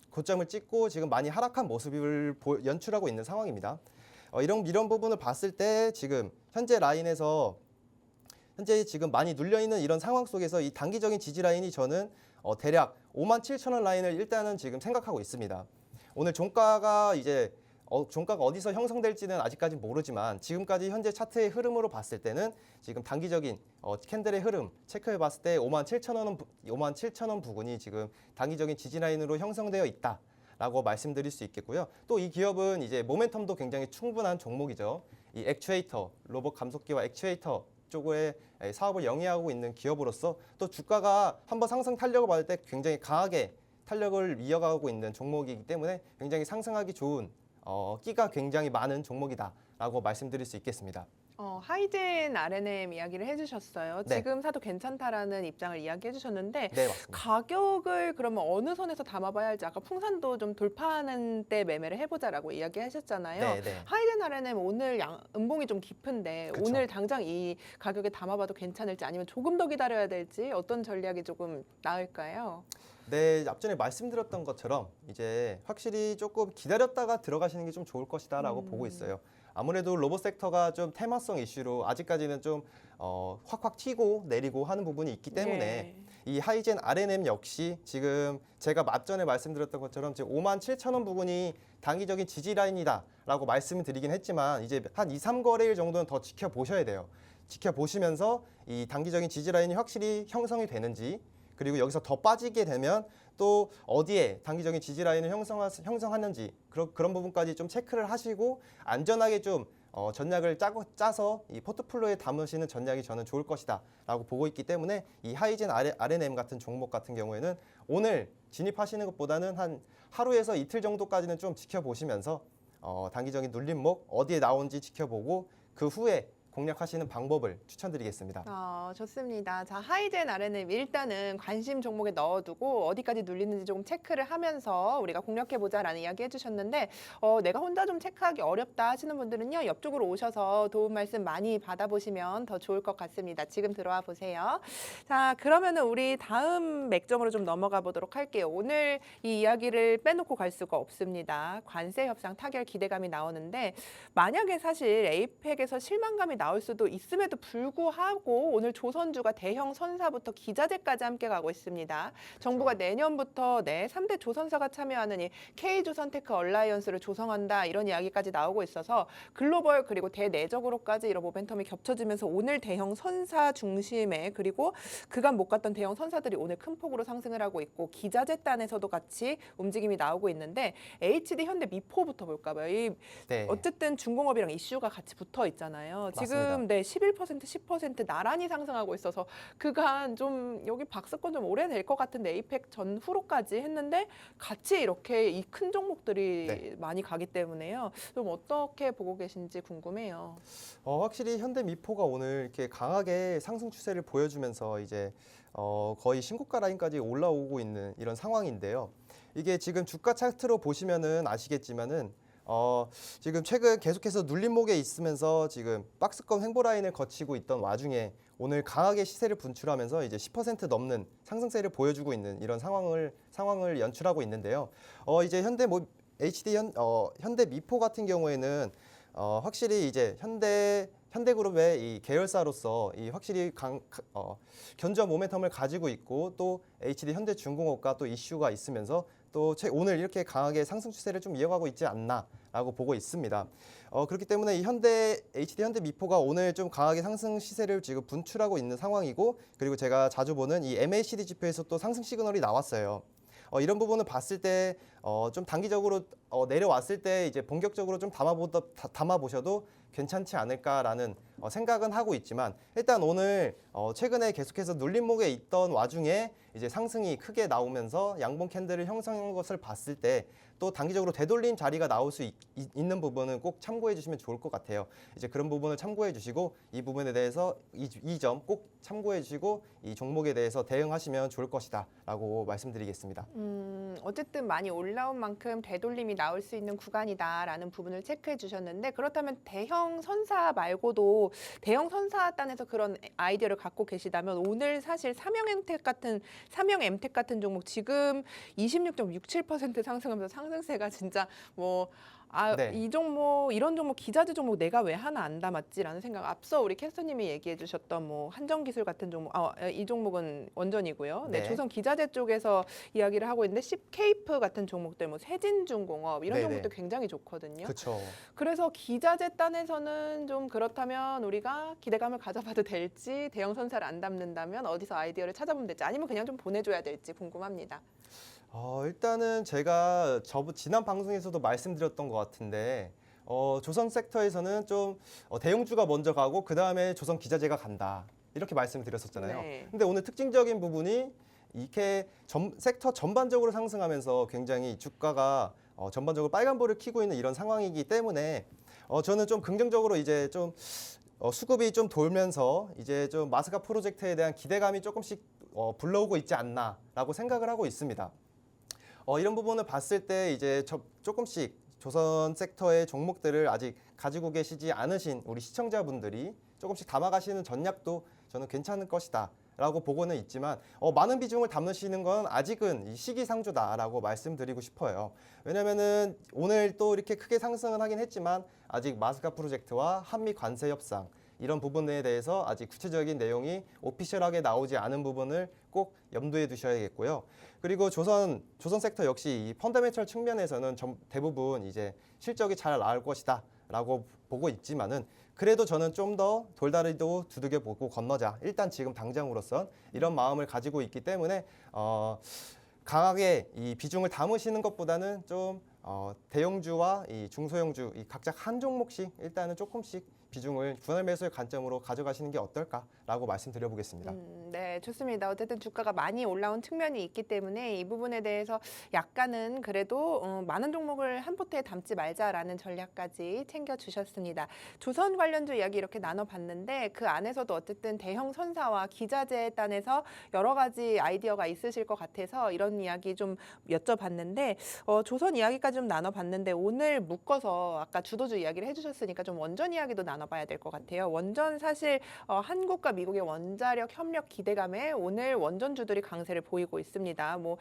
고점을 찍고 지금 많이 하락한 모습을 연출하고 있는 상황입니다. 이런 부분을 봤을 때 지금 현재 지금 많이 눌려 있는 이런 상황 속에서 이 단기적인 지지 라인이 저는 대략 57,000원 라인을 일단은 지금 생각하고 있습니다. 오늘 종가가 어디서 형성될지는 아직까지 모르지만, 지금까지 현재 차트의 흐름으로 봤을 때는 지금 단기적인 캔들의 흐름 체크해 봤을 때 57,000원 부근이 지금 단기적인 지지 라인으로 형성되어 있다 라고 말씀드릴 수 있겠고요. 또 이 기업은 이제 모멘텀도 굉장히 충분한 종목이죠. 이 액추에이터, 로봇 감속기와 액추에이터 쪽에 사업을 영위하고 있는 기업으로서 또 주가가 한번 상승 탄력을 받을 때 굉장히 강하게 탄력을 이어가고 있는 종목이기 때문에 굉장히 상승하기 좋은 끼가 굉장히 많은 종목이다라고 말씀드릴 수 있겠습니다. 하이젠 RNM 이야기를 해주셨어요. 네. 지금 사도 괜찮다라는 입장을 이야기해주셨는데, 네, 맞습니다. 가격을 그러면 어느 선에서 담아봐야 할지, 아까 풍산도 좀 돌파하는 때 매매를 해보자라고 이야기하셨잖아요. 네, 네. 하이젠 RNM 오늘 음봉이 좀 깊은데, 그쵸. 오늘 당장 이 가격에 담아봐도 괜찮을지, 아니면 조금 더 기다려야 될지, 어떤 전략이 조금 나을까요? 네, 앞전에 말씀드렸던 것처럼 이제 확실히 조금 기다렸다가 들어가시는 게 좀 좋을 것이다라고 보고 있어요. 아무래도 로봇 섹터가 좀 테마성 이슈로 아직까지는 좀 확확 튀고 내리고 하는 부분이 있기 때문에, 네. 이 하이젠 RNM 역시 지금 제가 앞전에 말씀드렸던 것처럼 지금 57,000원 부분이 단기적인 지지 라인이다라고 말씀을 드리긴 했지만, 이제 한 2, 3거래일 정도는 더 지켜보셔야 돼요. 지켜보시면서 이 단기적인 지지 라인이 확실히 형성이 되는지, 그리고 여기서 더 빠지게 되면 또 어디에 단기적인 지지 라인을 형성하는지 그런 부분까지 좀 체크를 하시고 안전하게 좀 전략을 짜서 이 포트폴리오에 담으시는 전략이 저는 좋을 것이다라고 보고 있기 때문에 이 하이젠 R&M 같은 종목 같은 경우에는 오늘 진입하시는 것보다는 한 하루에서 이틀 정도까지는 좀 지켜보시면서 단기적인 눌림목 어디에 나온지 지켜보고 그 후에 공략하시는 방법을 추천드리겠습니다. 좋습니다. 자, 하이젠 R&M 일단은 관심 종목에 넣어두고 어디까지 눌리는지 조금 체크를 하면서 우리가 공략해보자라는 이야기 해주셨는데 내가 혼자 좀 체크하기 어렵다 하시는 분들은요. 옆쪽으로 오셔서 도움 말씀 많이 받아보시면 더 좋을 것 같습니다. 지금 들어와 보세요. 자, 그러면은 우리 다음 맥점으로 좀 넘어가 보도록 할게요. 오늘 이 이야기를 빼놓고 갈 수가 없습니다. 관세 협상 타결 기대감이 나오는데 만약에 사실 에이펙에서 실망감이 나올 수도 있음에도 불구하고 오늘 조선주가 대형 선사부터 기자재까지 함께 가고 있습니다. 정부가 내년부터 3대 조선사가 참여하는 이 K조선테크 얼라이언스를 조성한다 이런 이야기까지 나오고 있어서 글로벌 그리고 대내적으로까지 이런 모멘텀이 겹쳐지면서 오늘 대형 선사 중심에 그리고 그간 못 갔던 대형 선사들이 오늘 큰 폭으로 상승을 하고 있고 기자재단에서도 같이 움직임이 나오고 있는데 HD 현대 미포부터 볼까 봐요. 어쨌든 중공업이랑 이슈가 같이 붙어 있잖아요. 지금 11% 10% 나란히 상승하고 있어서 그간 좀 여기 박스권 좀 오래될 것 같은데 에이펙 전후로까지 했는데 같이 이렇게 이 큰 종목들이 많이 가기 때문에요. 좀 어떻게 보고 계신지 궁금해요. 확실히 현대 미포가 오늘 이렇게 강하게 상승 추세를 보여주면서 이제 거의 신고가 라인까지 올라오고 있는 이런 상황인데요. 이게 지금 주가 차트로 보시면은 아시겠지만은 지금 최근 계속해서 눌림목에 있으면서 지금 박스권 횡보 라인을 거치고 있던 와중에 오늘 강하게 시세를 분출하면서 이제 10% 넘는 상승세를 보여주고 있는 이런 상황을 연출하고 있는데요. 이제 현대 미포 같은 경우에는 확실히 이제 현대그룹의 이 계열사로서 이 확실히 견조한 모멘텀을 가지고 있고 또 HD 현대중공업과 또 이슈가 있으면서 또 오늘 이렇게 강하게 상승 추세를 좀 이어가고 있지 않나라고 보고 있습니다. 그렇기 때문에 이 HD 현대미포가 오늘 좀 강하게 상승 시세를 지금 분출하고 있는 상황이고 그리고 제가 자주 보는 이 MACD 지표에서 또 상승 시그널이 나왔어요. 이런 부분을 봤을 때 좀 단기적으로 내려왔을 때 이제 본격적으로 좀 담아보셔도 괜찮지 않을까라는 생각은 하고 있지만 일단 오늘 최근에 계속해서 눌림목에 있던 와중에 이제 상승이 크게 나오면서 양봉 캔들을 형성한 것을 봤을 때 또 단기적으로 되돌림 자리가 나올 수 있는 부분은 꼭 참고해 주시면 좋을 것 같아요. 이제 그런 부분을 참고해 주시고 이 부분에 대해서 이 점 꼭 참고해 주시고 이 종목에 대해서 대응하시면 좋을 것이다라고 말씀드리겠습니다. 어쨌든 많이 올라온 만큼 되돌림이 나올 수 있는 구간이다라는 부분을 체크해 주셨는데 그렇다면 대형 선사 말고도 대형 선사단에서 그런 아이디어를 갖고 계시다면 오늘 사실 삼형엠텍 같은 종목 지금 26.67% 상승하면서 상승세가 진짜 이 종목 이런 종목 기자재 종목 내가 왜 하나 안 담았지라는 생각. 앞서 우리 캐스터님이 얘기해 주셨던 한정기술 같은 종목 이 종목은 원전이고요. 조선 기자재 쪽에서 이야기를 하고 있는데 K프 같은 종목들 세진중공업 이런 종목도 굉장히 좋거든요. 그렇죠. 그래서 기자재 단에서는 좀 그렇다면 우리가 기대감을 가져봐도 될지 대형 선사를 안 담는다면 어디서 아이디어를 찾아보면 될지 아니면 그냥 좀 보내줘야 될지 궁금합니다. 일단은 제가 지난 방송에서도 말씀드렸던 것 같은데 조선 섹터에서는 좀 대형주가 먼저 가고 그 다음에 조선 기자재가 간다 이렇게 말씀드렸었잖아요. 근데 오늘 특징적인 부분이 이렇게 섹터 전반적으로 상승하면서 굉장히 주가가 전반적으로 빨간불을 켜고 있는 이런 상황이기 때문에 저는 좀 긍정적으로 이제 좀 수급이 좀 돌면서 이제 좀 마스가 프로젝트에 대한 기대감이 조금씩 불러오고 있지 않나라고 생각을 하고 있습니다. 이런 부분을 봤을 때 이제 조금씩 조선 섹터의 종목들을 아직 가지고 계시지 않으신 우리 시청자분들이 조금씩 담아가시는 전략도 저는 괜찮을 것이다 라고 보고는 있지만 많은 비중을 담으시는 건 아직은 시기상조다라고 말씀드리고 싶어요. 왜냐면은 오늘 또 이렇게 크게 상승은 하긴 했지만 아직 마스카 프로젝트와 한미 관세 협상 이런 부분에 대해서 아직 구체적인 내용이 오피셜하게 나오지 않은 부분을 꼭 염두에 두셔야겠고요. 그리고 조선 섹터 역시 이 펀더멘털 측면에서는 대부분 이제 실적이 잘 나올 것이다 있다라고 보고 있지만은 그래도 저는 좀 더 돌다리도 두들겨 보고 건너자. 일단 지금 당장으로선 이런 마음을 가지고 있기 때문에 강하게 이 비중을 담으시는 것보다는 좀 대형주와 이 중소형주 이 각각 한 종목씩 일단은 조금씩 비중을 분할 매수의 관점으로 가져가시는 게 어떨까라고 말씀드려보겠습니다. 네, 좋습니다. 어쨌든 주가가 많이 올라온 측면이 있기 때문에 이 부분에 대해서 약간은 그래도 많은 종목을 한 포트에 담지 말자라는 전략까지 챙겨주셨습니다. 조선 관련주 이야기 이렇게 나눠봤는데 그 안에서도 어쨌든 대형 선사와 기자재 단에서 여러 가지 아이디어가 있으실 것 같아서 이런 이야기 좀 여쭤봤는데 조선 이야기까지 좀 나눠봤는데 오늘 묶어서 아까 주도주 이야기를 해주셨으니까 좀 원전 이야기도 나눠봐야 될 것 같아요. 원전 사실 한국과 미국의 원자력 협력 기대감에 오늘 원전주들이 강세를 보이고 있습니다. 뭐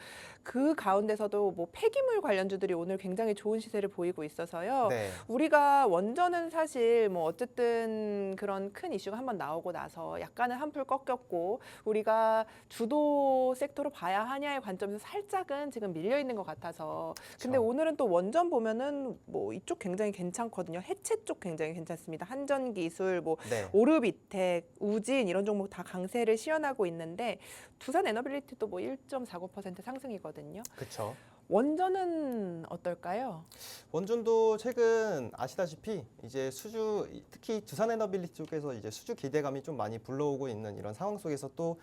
그 가운데서도 뭐 폐기물 관련주들이 오늘 굉장히 좋은 시세를 보이고 있어서요. 네. 우리가 원전은 사실 뭐 어쨌든 그런 큰 이슈가 한번 나오고 나서 약간은 한풀 꺾였고 우리가 주도 섹터로 봐야 하냐의 관점에서 살짝은 지금 밀려 있는 것 같아서 근데 그렇죠. 오늘은 또 원전 보면은 뭐 이쪽 굉장히 괜찮거든요. 해체 쪽 굉장히 괜찮습니다. 한전기술, 뭐 네. 오르비텍, 우진 이런 종목 다 강세를 시현하고 있는데 두산 에너빌리티도 뭐 1.49% 상승이거든요. 그렇죠. 원전은 어떨까요? 원전도 최근 아시다시피 이제 수주 특히 두산에너빌리티 쪽에서 이제 수주 기대감이 좀 많이 불러오고 있는 이런 상황 속에서 또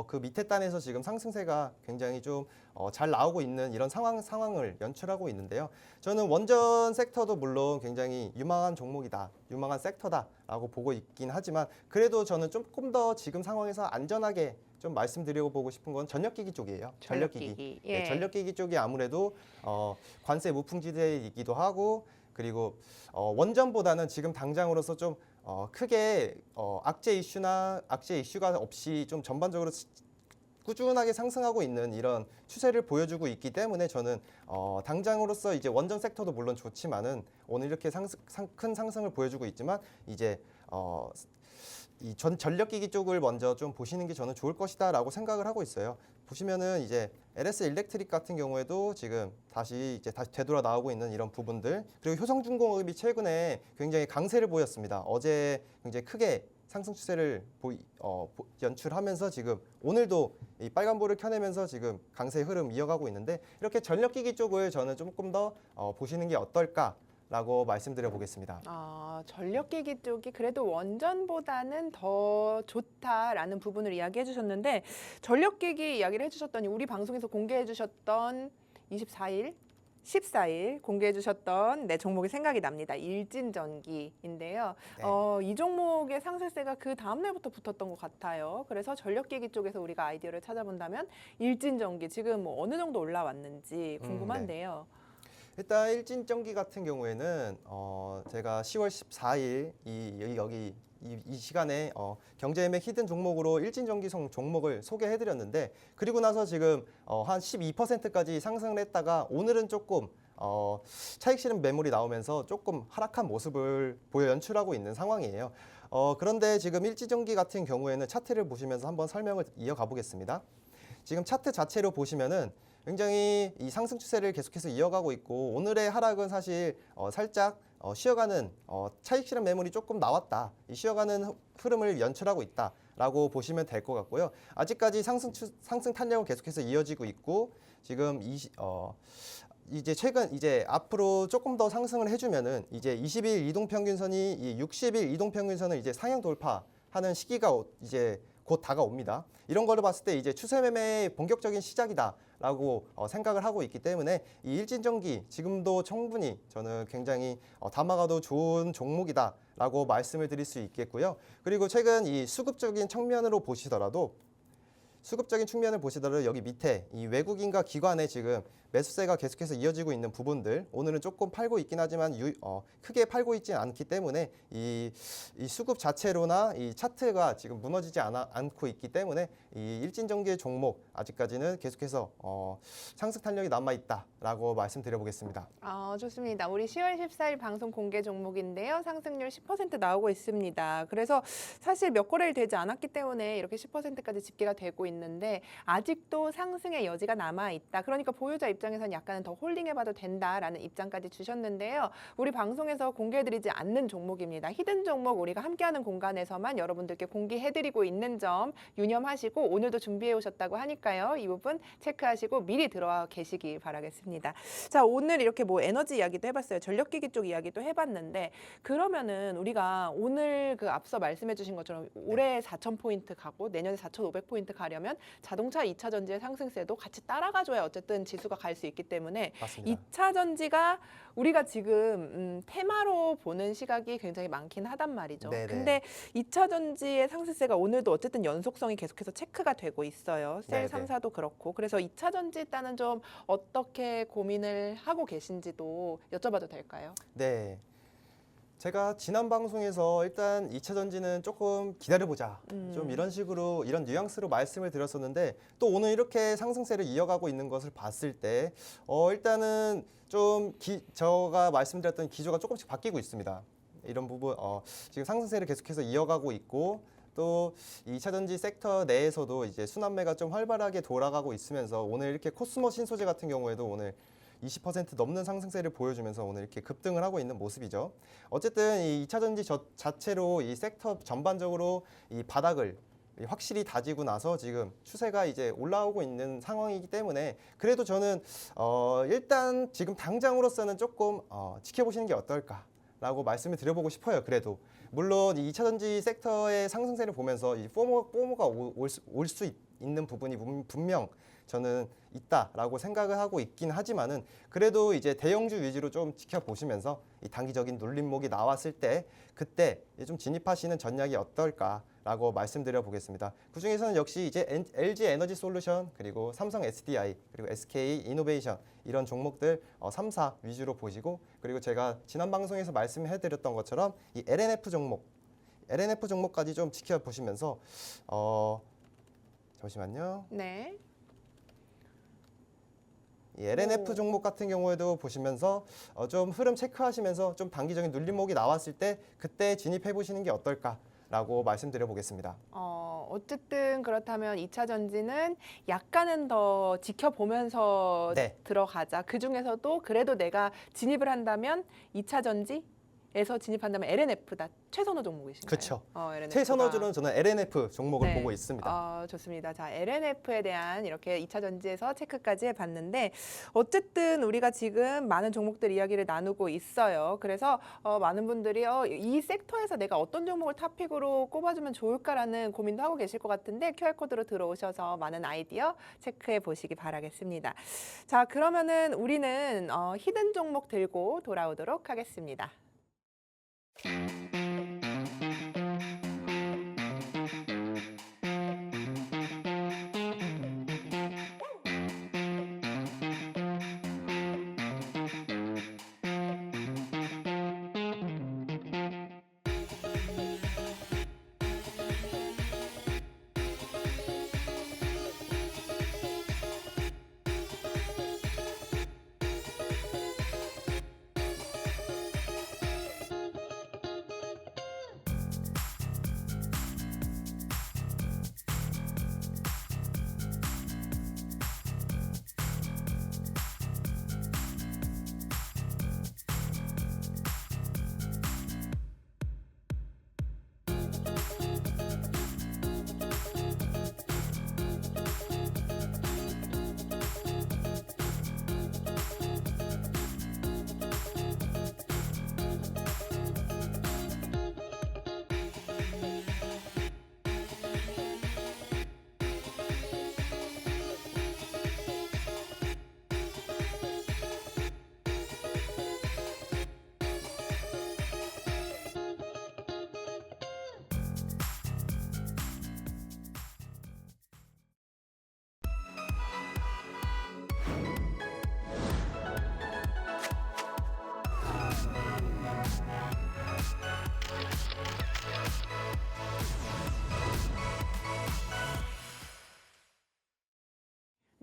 그 밑에 단에서 지금 상승세가 굉장히 좀 잘 나오고 있는 이런 상황을 연출하고 있는데요. 저는 원전 섹터도 물론 굉장히 유망한 종목이다, 유망한 섹터다라고 보고 있긴 하지만 그래도 저는 조금 더 지금 상황에서 안전하게 좀 말씀드려보고 싶은 건 전력기기 쪽이에요. 전력기기. 예. 네, 전력기기 쪽이 아무래도 관세 무풍지대이기도 하고 그리고 원전보다는 지금 당장으로서 좀 크게 악재 이슈가 없이 좀 전반적으로 꾸준하게 상승하고 있는 이런 추세를 보여주고 있기 때문에 저는 당장으로서 이제 원전 섹터도 물론 좋지만은 오늘 이렇게 큰 상승을 보여주고 있지만 이제 이 전력기기 쪽을 먼저 좀 보시는 게 저는 좋을 것이다라고 생각을 하고 있어요. 보시면은 이제 LS 일렉트릭 같은 경우에도 지금 다시 되돌아 나오고 있는 이런 부분들 그리고 효성중공업이 최근에 굉장히 강세를 보였습니다. 어제 굉장히 크게 상승 추세를 연출하면서 지금 오늘도 이 빨간불을 켜내면서 지금 강세 흐름 이어가고 있는데 이렇게 전력기기 쪽을 저는 조금 더 보시는 게 어떨까라고 말씀드려 보겠습니다. 전력기기 쪽이 그래도 원전보다는 더 좋다라는 부분을 이야기해 주셨는데 전력기기 이야기를 해주셨더니 우리 방송에서 공개해 주셨던 24일 14일 공개해 주셨던 종목이 생각이 납니다. 일진전기인데요. 네. 이 종목의 상승세가 그 다음 날부터 붙었던 것 같아요. 그래서 전력기기 쪽에서 우리가 아이디어를 찾아본다면 일진전기 지금 뭐 어느 정도 올라왔는지 궁금한데요. 일단 일진전기 같은 경우에는 제가 10월 14일 이 시간에 경제매매 히든 종목으로 일진전기성 종목을 소개해드렸는데 그리고 나서 지금 한 12%까지 상승을 했다가 오늘은 조금 차익 실현 매물이 나오면서 조금 하락한 모습을 연출하고 있는 상황이에요. 그런데 지금 일진전기 같은 경우에는 차트를 보시면서 한번 설명을 이어가 보겠습니다. 지금 차트 자체로 보시면은 굉장히 이 상승 추세를 계속해서 이어가고 있고 오늘의 하락은 사실 살짝 쉬어가는 차익 실현 매물이 조금 나왔다. 이 쉬어가는 흐름을 연출하고 있다라고 보시면 될 것 같고요. 아직까지 상승 탄력은 계속해서 이어지고 있고 지금 이제 앞으로 조금 더 상승을 해주면은 이제 20일 이동평균선이 이 60일 이동평균선을 이제 상향 돌파하는 시기가 이제 곧 다가옵니다. 이런 거를 봤을 때 이제 추세 매매의 본격적인 시작이다라고 생각을 하고 있기 때문에 이 일진전기 지금도 충분히 저는 굉장히 담아가도 좋은 종목이다라고 말씀을 드릴 수 있겠고요. 그리고 최근 이 수급적인 측면을 보시더라도 여기 밑에 이 외국인과 기관의 지금 매수세가 계속해서 이어지고 있는 부분들 오늘은 조금 팔고 있긴 하지만 크게 팔고 있지 않기 때문에 이 수급 자체로나 이 차트가 지금 무너지지 않고 있기 때문에 이 일진전기의 종목 아직까지는 계속해서 상승 탄력이 남아 있다라고 말씀드려 보겠습니다. 좋습니다. 우리 10월 14일 방송 공개 종목인데요. 상승률 10% 나오고 있습니다. 그래서 사실 몇 거래일 되지 않았기 때문에 이렇게 10%까지 집계가 되고 있는데 아직도 상승의 여지가 남아 있다. 그러니까 보유자 입장에서 입장에선 약간은 더 홀딩해봐도 된다라는 입장까지 주셨는데요. 우리 방송에서 공개해드리지 않는 종목입니다. 히든 종목 우리가 함께하는 공간에서만 여러분들께 공개해드리고 있는 점 유념하시고 오늘도 준비해 오셨다고 하니까요. 이 부분 체크하시고 미리 들어와 계시기 바라겠습니다. 자, 오늘 이렇게 뭐 에너지 이야기도 해봤어요. 전력기기 쪽 이야기도 해봤는데 그러면은 우리가 오늘 그 앞서 말씀해주신 것처럼 올해 4,000포인트 가고 내년에 4,500포인트 가려면 자동차 2차 전지의 상승세도 같이 따라가줘야 어쨌든 지수가 갈 수 있기 때문에 맞습니다. 2차 전지가 우리가 지금 테마로 보는 시각이 굉장히 많긴 하단 말이죠. 네네. 근데 2차 전지의 상승세가 오늘도 어쨌든 연속성이 계속해서 체크가 되고 있어요. 셀 네네. 3사도 그렇고. 그래서 2차 전지 일단은 좀 어떻게 고민을 하고 계신지도 여쭤봐도 될까요? 네. 제가 지난 방송에서 일단 2차 전지는 조금 기다려보자. 좀 이런 식으로, 이런 뉘앙스로 말씀을 드렸었는데 또 오늘 이렇게 상승세를 이어가고 있는 것을 봤을 때 일단은 좀 제가 말씀드렸던 기조가 조금씩 바뀌고 있습니다. 이런 부분, 지금 상승세를 계속해서 이어가고 있고 또 2차 전지 섹터 내에서도 이제 순환매가 좀 활발하게 돌아가고 있으면서 오늘 이렇게 코스모 신소재 같은 경우에도 오늘 20% 넘는 상승세를 보여주면서 오늘 이렇게 급등을 하고 있는 모습이죠. 어쨌든 이 2차 전지 자체로 이 섹터 전반적으로 이 바닥을 확실히 다지고 나서 지금 추세가 이제 올라오고 있는 상황이기 때문에 그래도 저는 일단 지금 당장으로서는 조금 지켜보시는 게 어떨까라고 말씀을 드려보고 싶어요. 그래도 물론 이 2차 전지 섹터의 상승세를 보면서 이 포모가 올 수 있는 부분이 분명 저는 있다라고 생각을 하고 있긴 하지만은 그래도 이제 대형주 위주로 좀 지켜보시면서 이 단기적인 눌림목이 나왔을 때 그때 좀 진입하시는 전략이 어떨까라고 말씀드려 보겠습니다. 그 중에서는 역시 이제 LG 에너지 솔루션 그리고 삼성 SDI 그리고 SK 이노베이션 이런 종목들 3사 위주로 보시고 그리고 제가 지난 방송에서 말씀해 드렸던 것처럼 이 LNF 종목까지 좀 지켜보시면서 잠시만요. 네. 이 LNF 종목 같은 경우에도 보시면서 좀 흐름 체크하시면서 좀 단기적인 눌림목이 나왔을 때 그때 진입해 보시는 게 어떨까라고 말씀드려 보겠습니다. 어쨌든 그렇다면 2차 전지는 약간은 더 지켜보면서 네. 들어가자. 그중에서도 그래도 내가 진입을 한다면 2차 전지에서 진입한다면 LNF다. 최선호 종목이신가요? 그렇죠. LNF 가. 최선호주는 저는 LNF 종목을 네. 보고 있습니다. 좋습니다. 자, LNF에 대한 이렇게 2차 전지에서 체크까지 해봤는데 어쨌든 우리가 지금 많은 종목들 이야기를 나누고 있어요. 그래서 많은 분들이 이 섹터에서 내가 어떤 종목을 탑픽으로 꼽아주면 좋을까라는 고민도 하고 계실 것 같은데 QR코드로 들어오셔서 많은 아이디어 체크해 보시기 바라겠습니다. 자, 그러면은 우리는 히든 종목 들고 돌아오도록 하겠습니다.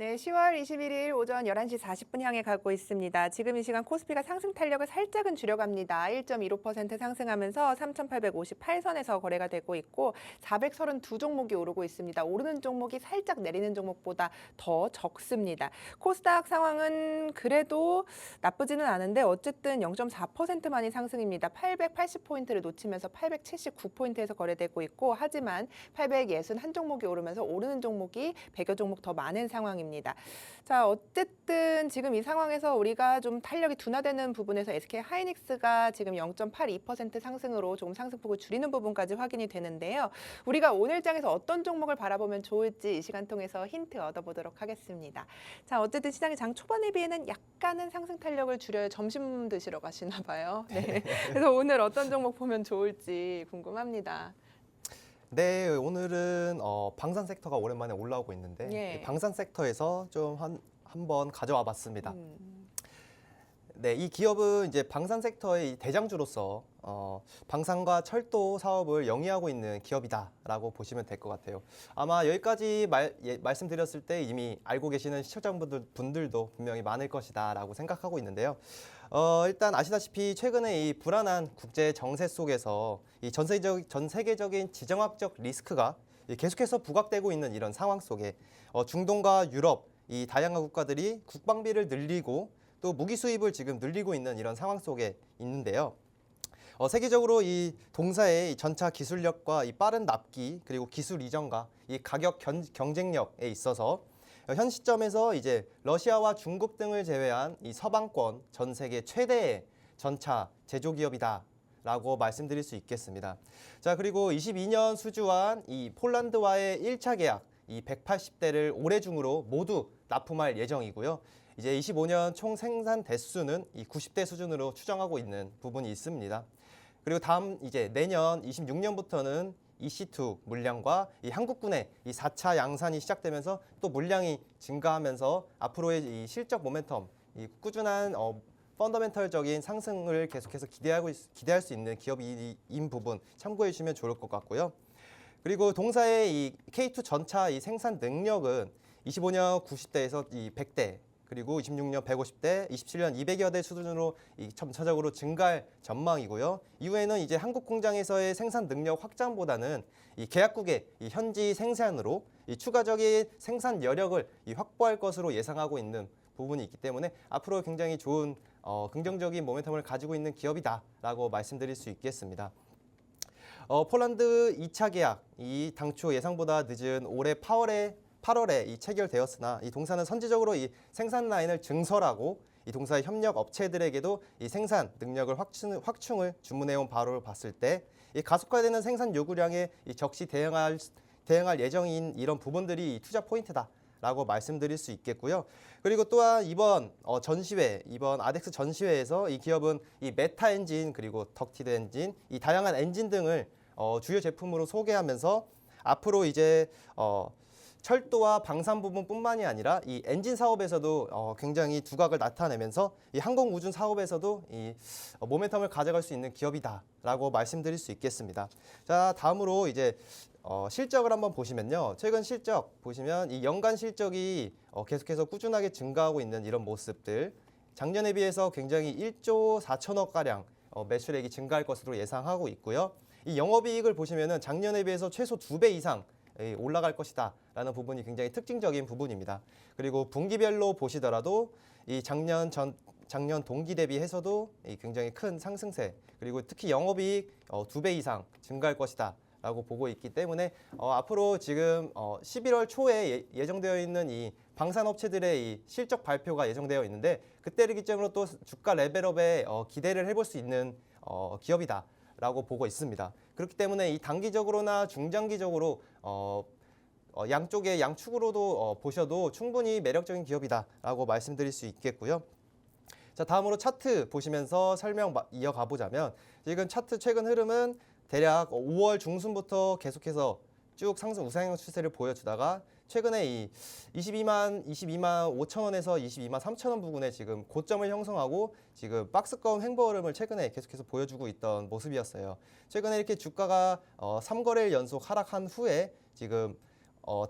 네, 10월 21일 오전 11시 40분 향해 가고 있습니다. 지금 이 시간 코스피가 상승 탄력을 살짝은 줄여갑니다. 1.15% 상승하면서 3,858선에서 거래가 되고 있고 432 종목이 오르고 있습니다. 오르는 종목이 살짝 내리는 종목보다 더 적습니다. 코스닥 상황은 그래도 나쁘지는 않은데 어쨌든 0.4%만이 상승입니다. 880포인트를 놓치면서 879포인트에서 거래되고 있고 하지만 861 종목이 오르면서 오르는 종목이 100여 종목 더 많은 상황입니다. 자, 어쨌든 지금 이 상황에서 우리가 좀 탄력이 둔화되는 부분에서 SK 하이닉스가 지금 0.82% 상승으로 조금 상승폭을 줄이는 부분까지 확인이 되는데요. 우리가 오늘장에서 어떤 종목을 바라보면 좋을지 이 시간 통해서 힌트 얻어보도록 하겠습니다. 자, 어쨌든 시장의 장 초반에 비해는 약간은 상승 탄력을 줄여야 점심 드시러 가시나 봐요. 네. 그래서 오늘 어떤 종목 보면 좋을지 궁금합니다. 네, 오늘은 방산 섹터가 오랜만에 올라오고 있는데 예. 이 방산 섹터에서 좀 한번 가져와 봤습니다. 네, 이 기업은 이제 방산 섹터의 이 대장주로서 방산과 철도 사업을 영위하고 있는 기업이다라고 보시면 될 것 같아요. 아마 여기까지 말씀드렸을 때 이미 알고 계시는 시청자분들도 분명히 많을 것이다라고 생각하고 있는데요. 일단 아시다시피 최근에 이 불안한 국제 정세 속에서 이 전 세계적인 지정학적 리스크가 계속해서 부각되고 있는 이런 상황 속에 중동과 유럽 이 다양한 국가들이 국방비를 늘리고 또 무기 수입을 지금 늘리고 있는 이런 상황 속에 있는데요. 세계적으로 이 동사의 이 전차 기술력과 이 빠른 납기 그리고 기술 이전과 이 가격 경쟁력에 있어서 현 시점에서 이제 러시아와 중국 등을 제외한 이 서방권 전 세계 최대의 전차 제조 기업이다라고 말씀드릴 수 있겠습니다. 자, 그리고 22년 수주한 이 폴란드와의 1차 계약 이 180대를 올해 중으로 모두 납품할 예정이고요. 이제 25년 총 생산 대수는 이 90대 수준으로 추정하고 있는 부분이 있습니다. 그리고 다음 이제 내년 26년부터는 EC2 물량과 이 한국군의 이 4차 양산이 시작되면서 또 물량이 증가하면서 앞으로의 이 실적 모멘텀, 이 꾸준한 펀더멘털적인 상승을 계속해서 기대할 수 있는 기업인 부분 참고해 주시면 좋을 것 같고요. 그리고 동사의 이 K2 전차 이 생산 능력은 25년 90대에서 이 100대 그리고 26년 150대, 27년 200여 대 수준으로 점차적으로 증가할 전망이고요. 이후에는 이제 한국 공장에서의 생산 능력 확장보다는 이 계약국의 이 현지 생산으로 이 추가적인 생산 여력을 확보할 것으로 예상하고 있는 부분이 있기 때문에 앞으로 굉장히 좋은 긍정적인 모멘텀을 가지고 있는 기업이다라고 말씀드릴 수 있겠습니다. 폴란드 2차 계약, 이 당초 예상보다 늦은 올해 8월에 이 체결되었으나 이 동사는 선제적으로 이 생산 라인을 증설하고 이 동사의 협력 업체들에게도 이 생산 능력을 확충을 주문해온 바로 봤을 때 이 가속화되는 생산 요구량에 이 적시 대응할 예정인 이런 부분들이 이 투자 포인트다라고 말씀드릴 수 있겠고요. 그리고 또한 이번 이번 아덱스 전시회에서 이 기업은 이 메타 엔진 그리고 덕티드 엔진 이 다양한 엔진 등을 주요 제품으로 소개하면서 앞으로 이제 철도와 방산 부분뿐만이 아니라 이 엔진 사업에서도 굉장히 두각을 나타내면서 이 항공우주 사업에서도 이 모멘텀을 가져갈 수 있는 기업이다라고 말씀드릴 수 있겠습니다. 자, 다음으로 이제 실적을 한번 보시면요. 최근 실적 보시면 이 연간 실적이 계속해서 꾸준하게 증가하고 있는 이런 모습들. 작년에 비해서 굉장히 1조 4천억 가량 매출액이 증가할 것으로 예상하고 있고요. 이 영업이익을 보시면은 작년에 비해서 최소 2배 이상 올라갈 것이다라는 부분이 굉장히 특징적인 부분입니다. 그리고 분기별로 보시더라도 이 작년 동기 대비해서도 굉장히 큰 상승세 그리고 특히 영업이익 2배 이상 증가할 것이다라고 보고 있기 때문에 앞으로 지금 11월 초에 예정되어 있는 이 방산업체들의 이 실적 발표가 예정되어 있는데 그때를 기점으로 또 주가 레벨업에 기대를 해볼 수 있는 기업이다. 라고 보고 있습니다. 그렇기 때문에 이 단기적으로나 중장기적으로 양쪽의 양축으로도 보셔도 충분히 매력적인 기업이다라고 말씀드릴 수 있겠고요. 자, 다음으로 차트 보시면서 설명 이어가 보자면 지금 차트 최근 흐름은 대략 5월 중순부터 계속해서 쭉 상승 우상향 추세를 보여주다가 최근에 이 22만 5천 원에서 22만 3천 원 부근에 지금 고점을 형성하고 지금 박스권 횡보 흐름을 최근에 계속해서 보여주고 있던 모습이었어요. 최근에 이렇게 주가가 3거래일 연속 하락한 후에 지금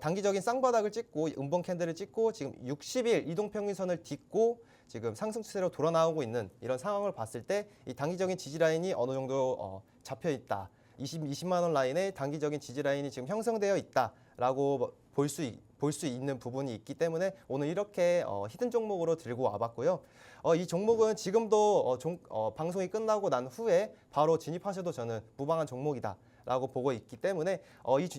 단기적인 쌍바닥을 찍고 음봉 캔들을 찍고 지금 60일 이동평균선을 딛고 지금 상승 추세로 돌아 나오고 있는 이런 상황을 봤을 때 이 단기적인 지지 라인이 어느 정도 잡혀 있다. 20만 원 라인의 단기적인 지지 라인이 지금 형성되어 있다라고 볼 수 있는 부분이 있기 때문에 오늘 이렇게 히든 종목으로 들고 와봤고요. 이 종목은 지금도 방송이 끝나고 난 후에 바로 진입하셔도 저는 무방한 종목이다. 라고 보고 있기 때문에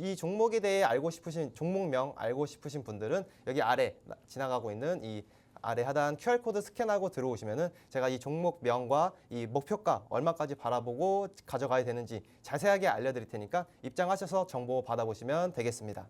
이 종목에 대해 알고 싶으신 종목명 알고 싶으신 분들은 여기 아래 지나가고 있는 이 아래 하단 QR코드 스캔하고 들어오시면은 제가 이 종목명과 이 목표가 얼마까지 바라보고 가져가야 되는지 자세하게 알려드릴 테니까 입장하셔서 정보 받아보시면 되겠습니다.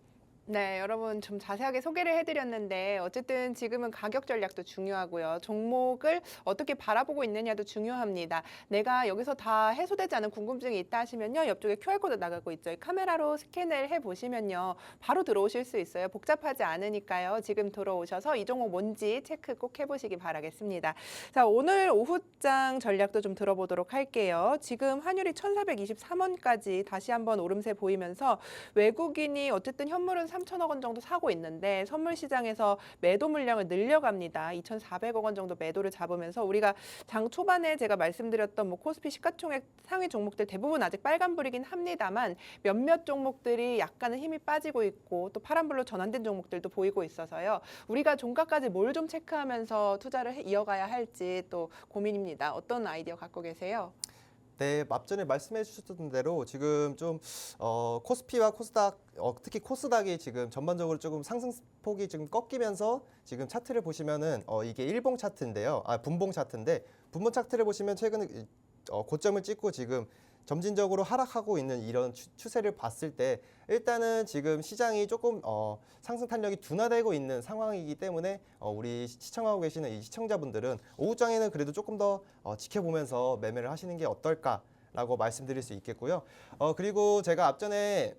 네, 여러분 좀 자세하게 소개를 해드렸는데 어쨌든 지금은 가격 전략도 중요하고요. 종목을 어떻게 바라보고 있느냐도 중요합니다. 내가 여기서 다 해소되지 않은 궁금증이 있다 하시면요. 옆쪽에 QR코드 나가고 있죠. 이 카메라로 스캔을 해보시면요. 바로 들어오실 수 있어요. 복잡하지 않으니까요. 지금 들어오셔서 이 종목 뭔지 체크 꼭 해보시기 바라겠습니다. 자, 오늘 오후장 전략도 좀 들어보도록 할게요. 지금 환율이 1,423원까지 다시 한번 오름세 보이면서 외국인이 어쨌든 현물은 3천억 원 정도 사고 있는데 선물 시장에서 매도 물량을 늘려갑니다. 2,400억 원 정도 매도를 잡으면서 우리가 장 초반에 제가 말씀드렸던 뭐 코스피 시가총액 상위 종목들 대부분 아직 빨간불이긴 합니다만 몇몇 종목들이 약간은 힘이 빠지고 있고 또 파란불로 전환된 종목들도 보이고 있어서요. 우리가 종가까지 뭘 좀 체크하면서 투자를 이어가야 할지 또 고민입니다. 어떤 아이디어 갖고 계세요? 네, 앞전에 말씀해 주셨던 대로 지금 좀 코스피와 코스닥, 특히 코스닥이 지금 전반적으로 조금 상승폭이 지금 꺾이면서 지금 차트를 보시면은 이게 일봉 차트인데요. 분봉 차트인데 분봉 차트를 보시면 최근에 고점을 찍고 지금 점진적으로 하락하고 있는 이런 추세를 봤을 때 일단은 지금 시장이 조금 상승 탄력이 둔화되고 있는 상황이기 때문에 우리 시청하고 계시는 이 시청자분들은 오후장에는 그래도 조금 더 지켜보면서 매매를 하시는 게 어떨까라고 말씀드릴 수 있겠고요. 그리고 제가 앞전에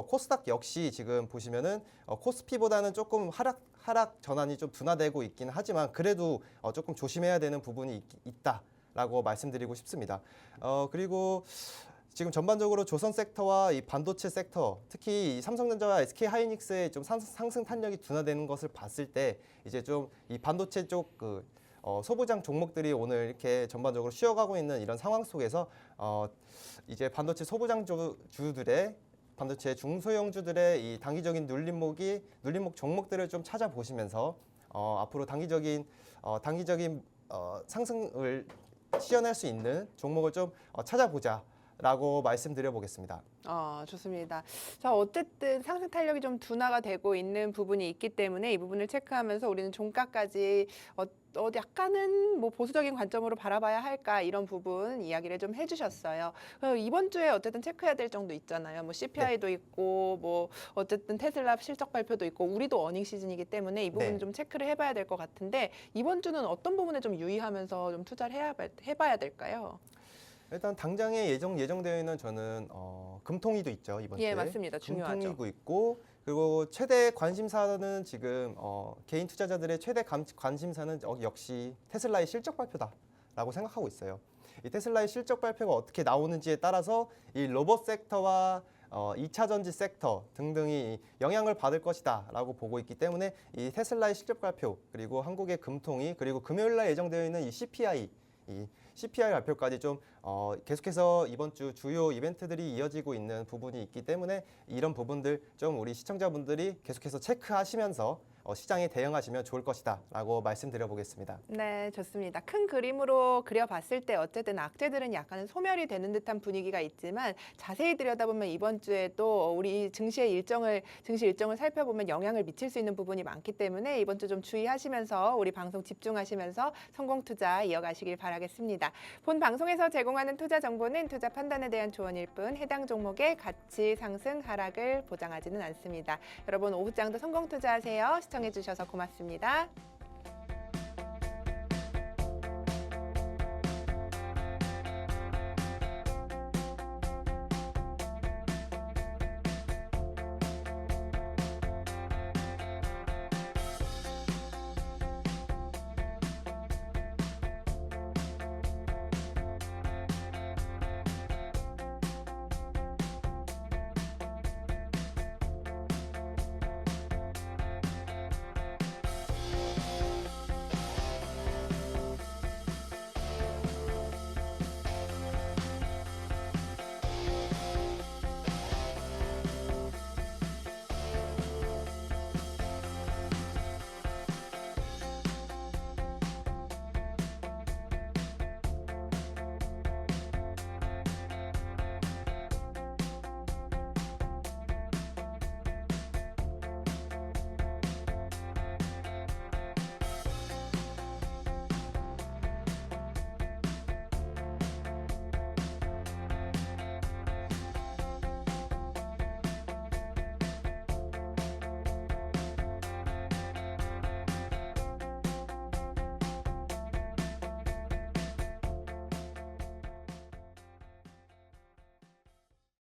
코스닥 역시 지금 보시면은 코스피보다는 조금 하락 전환이 좀 둔화되고 있긴 하지만 그래도 조금 조심해야 되는 부분이 있다. 라고 말씀드리고 싶습니다. 그리고 지금 전반적으로 조선 섹터와 이 반도체 섹터, 특히 이 삼성전자와 SK 하이닉스의 좀 상승 탄력이 둔화되는 것을 봤을 때 이제 좀 이 반도체 쪽 소부장 종목들이 오늘 이렇게 전반적으로 쉬어가고 있는 이런 상황 속에서 이제 반도체 소부장 주들의 반도체 중소형주들의 이 단기적인 눌림목 종목들을 좀 찾아보시면서 앞으로 단기적인 상승을 시연할 수 있는 종목을 좀 찾아보자라고 말씀드려 보겠습니다. 좋습니다. 자, 어쨌든 상승 탄력이 좀 둔화가 되고 있는 부분이 있기 때문에 이 부분을 체크하면서 우리는 종가까지 약간은 뭐 보수적인 관점으로 바라봐야 할까 이런 부분 이야기를 좀 해주셨어요. 이번 주에 어쨌든 체크해야 될 정도 있잖아요. 뭐 CPI도 있고 뭐 어쨌든 테슬라 실적 발표도 있고 우리도 어닝 시즌이기 때문에 이 부분 좀 체크를 해봐야 될 것 같은데 이번 주는 어떤 부분에 좀 유의하면서 좀 투자를 해봐야 될까요? 일단 당장에 예정되어 있는 저는 금통위도 있죠 이번 주에. 예, 맞습니다. 중요하죠. 금통위도 있고 그리고 최대 관심사는 지금 개인 투자자들의 최대 관심사는 역시 테슬라의 실적 발표다라고 생각하고 있어요. 이 테슬라의 실적 발표가 어떻게 나오는지에 따라서 이 로봇 섹터와 2차 전지 섹터 등등이 영향을 받을 것이다라고 보고 있기 때문에 이 테슬라의 실적 발표 그리고 한국의 금통위 그리고 금요일 날 예정되어 있는 이 CPI 발표까지 좀 계속해서 이번 주 주요 이벤트들이 이어지고 있는 부분이 있기 때문에 이런 부분들 좀 우리 시청자분들이 계속해서 체크하시면서 시장에 대응하시면 좋을 것이다 라고 말씀드려 보겠습니다. 네, 좋습니다. 큰 그림으로 그려봤을 때 어쨌든 악재들은 약간은 소멸이 되는 듯한 분위기가 있지만 자세히 들여다보면 이번 주에도 우리 증시 일정을 살펴보면 영향을 미칠 수 있는 부분이 많기 때문에 이번 주 좀 주의하시면서 우리 방송 집중하시면서 성공 투자 이어가시길 바라겠습니다. 본 방송에서 제공하는 투자 정보는 투자 판단에 대한 조언일 뿐 해당 종목의 가치 상승 하락을 보장하지는 않습니다. 여러분 오후장도 성공 투자하세요. 시청해주셔서 고맙습니다.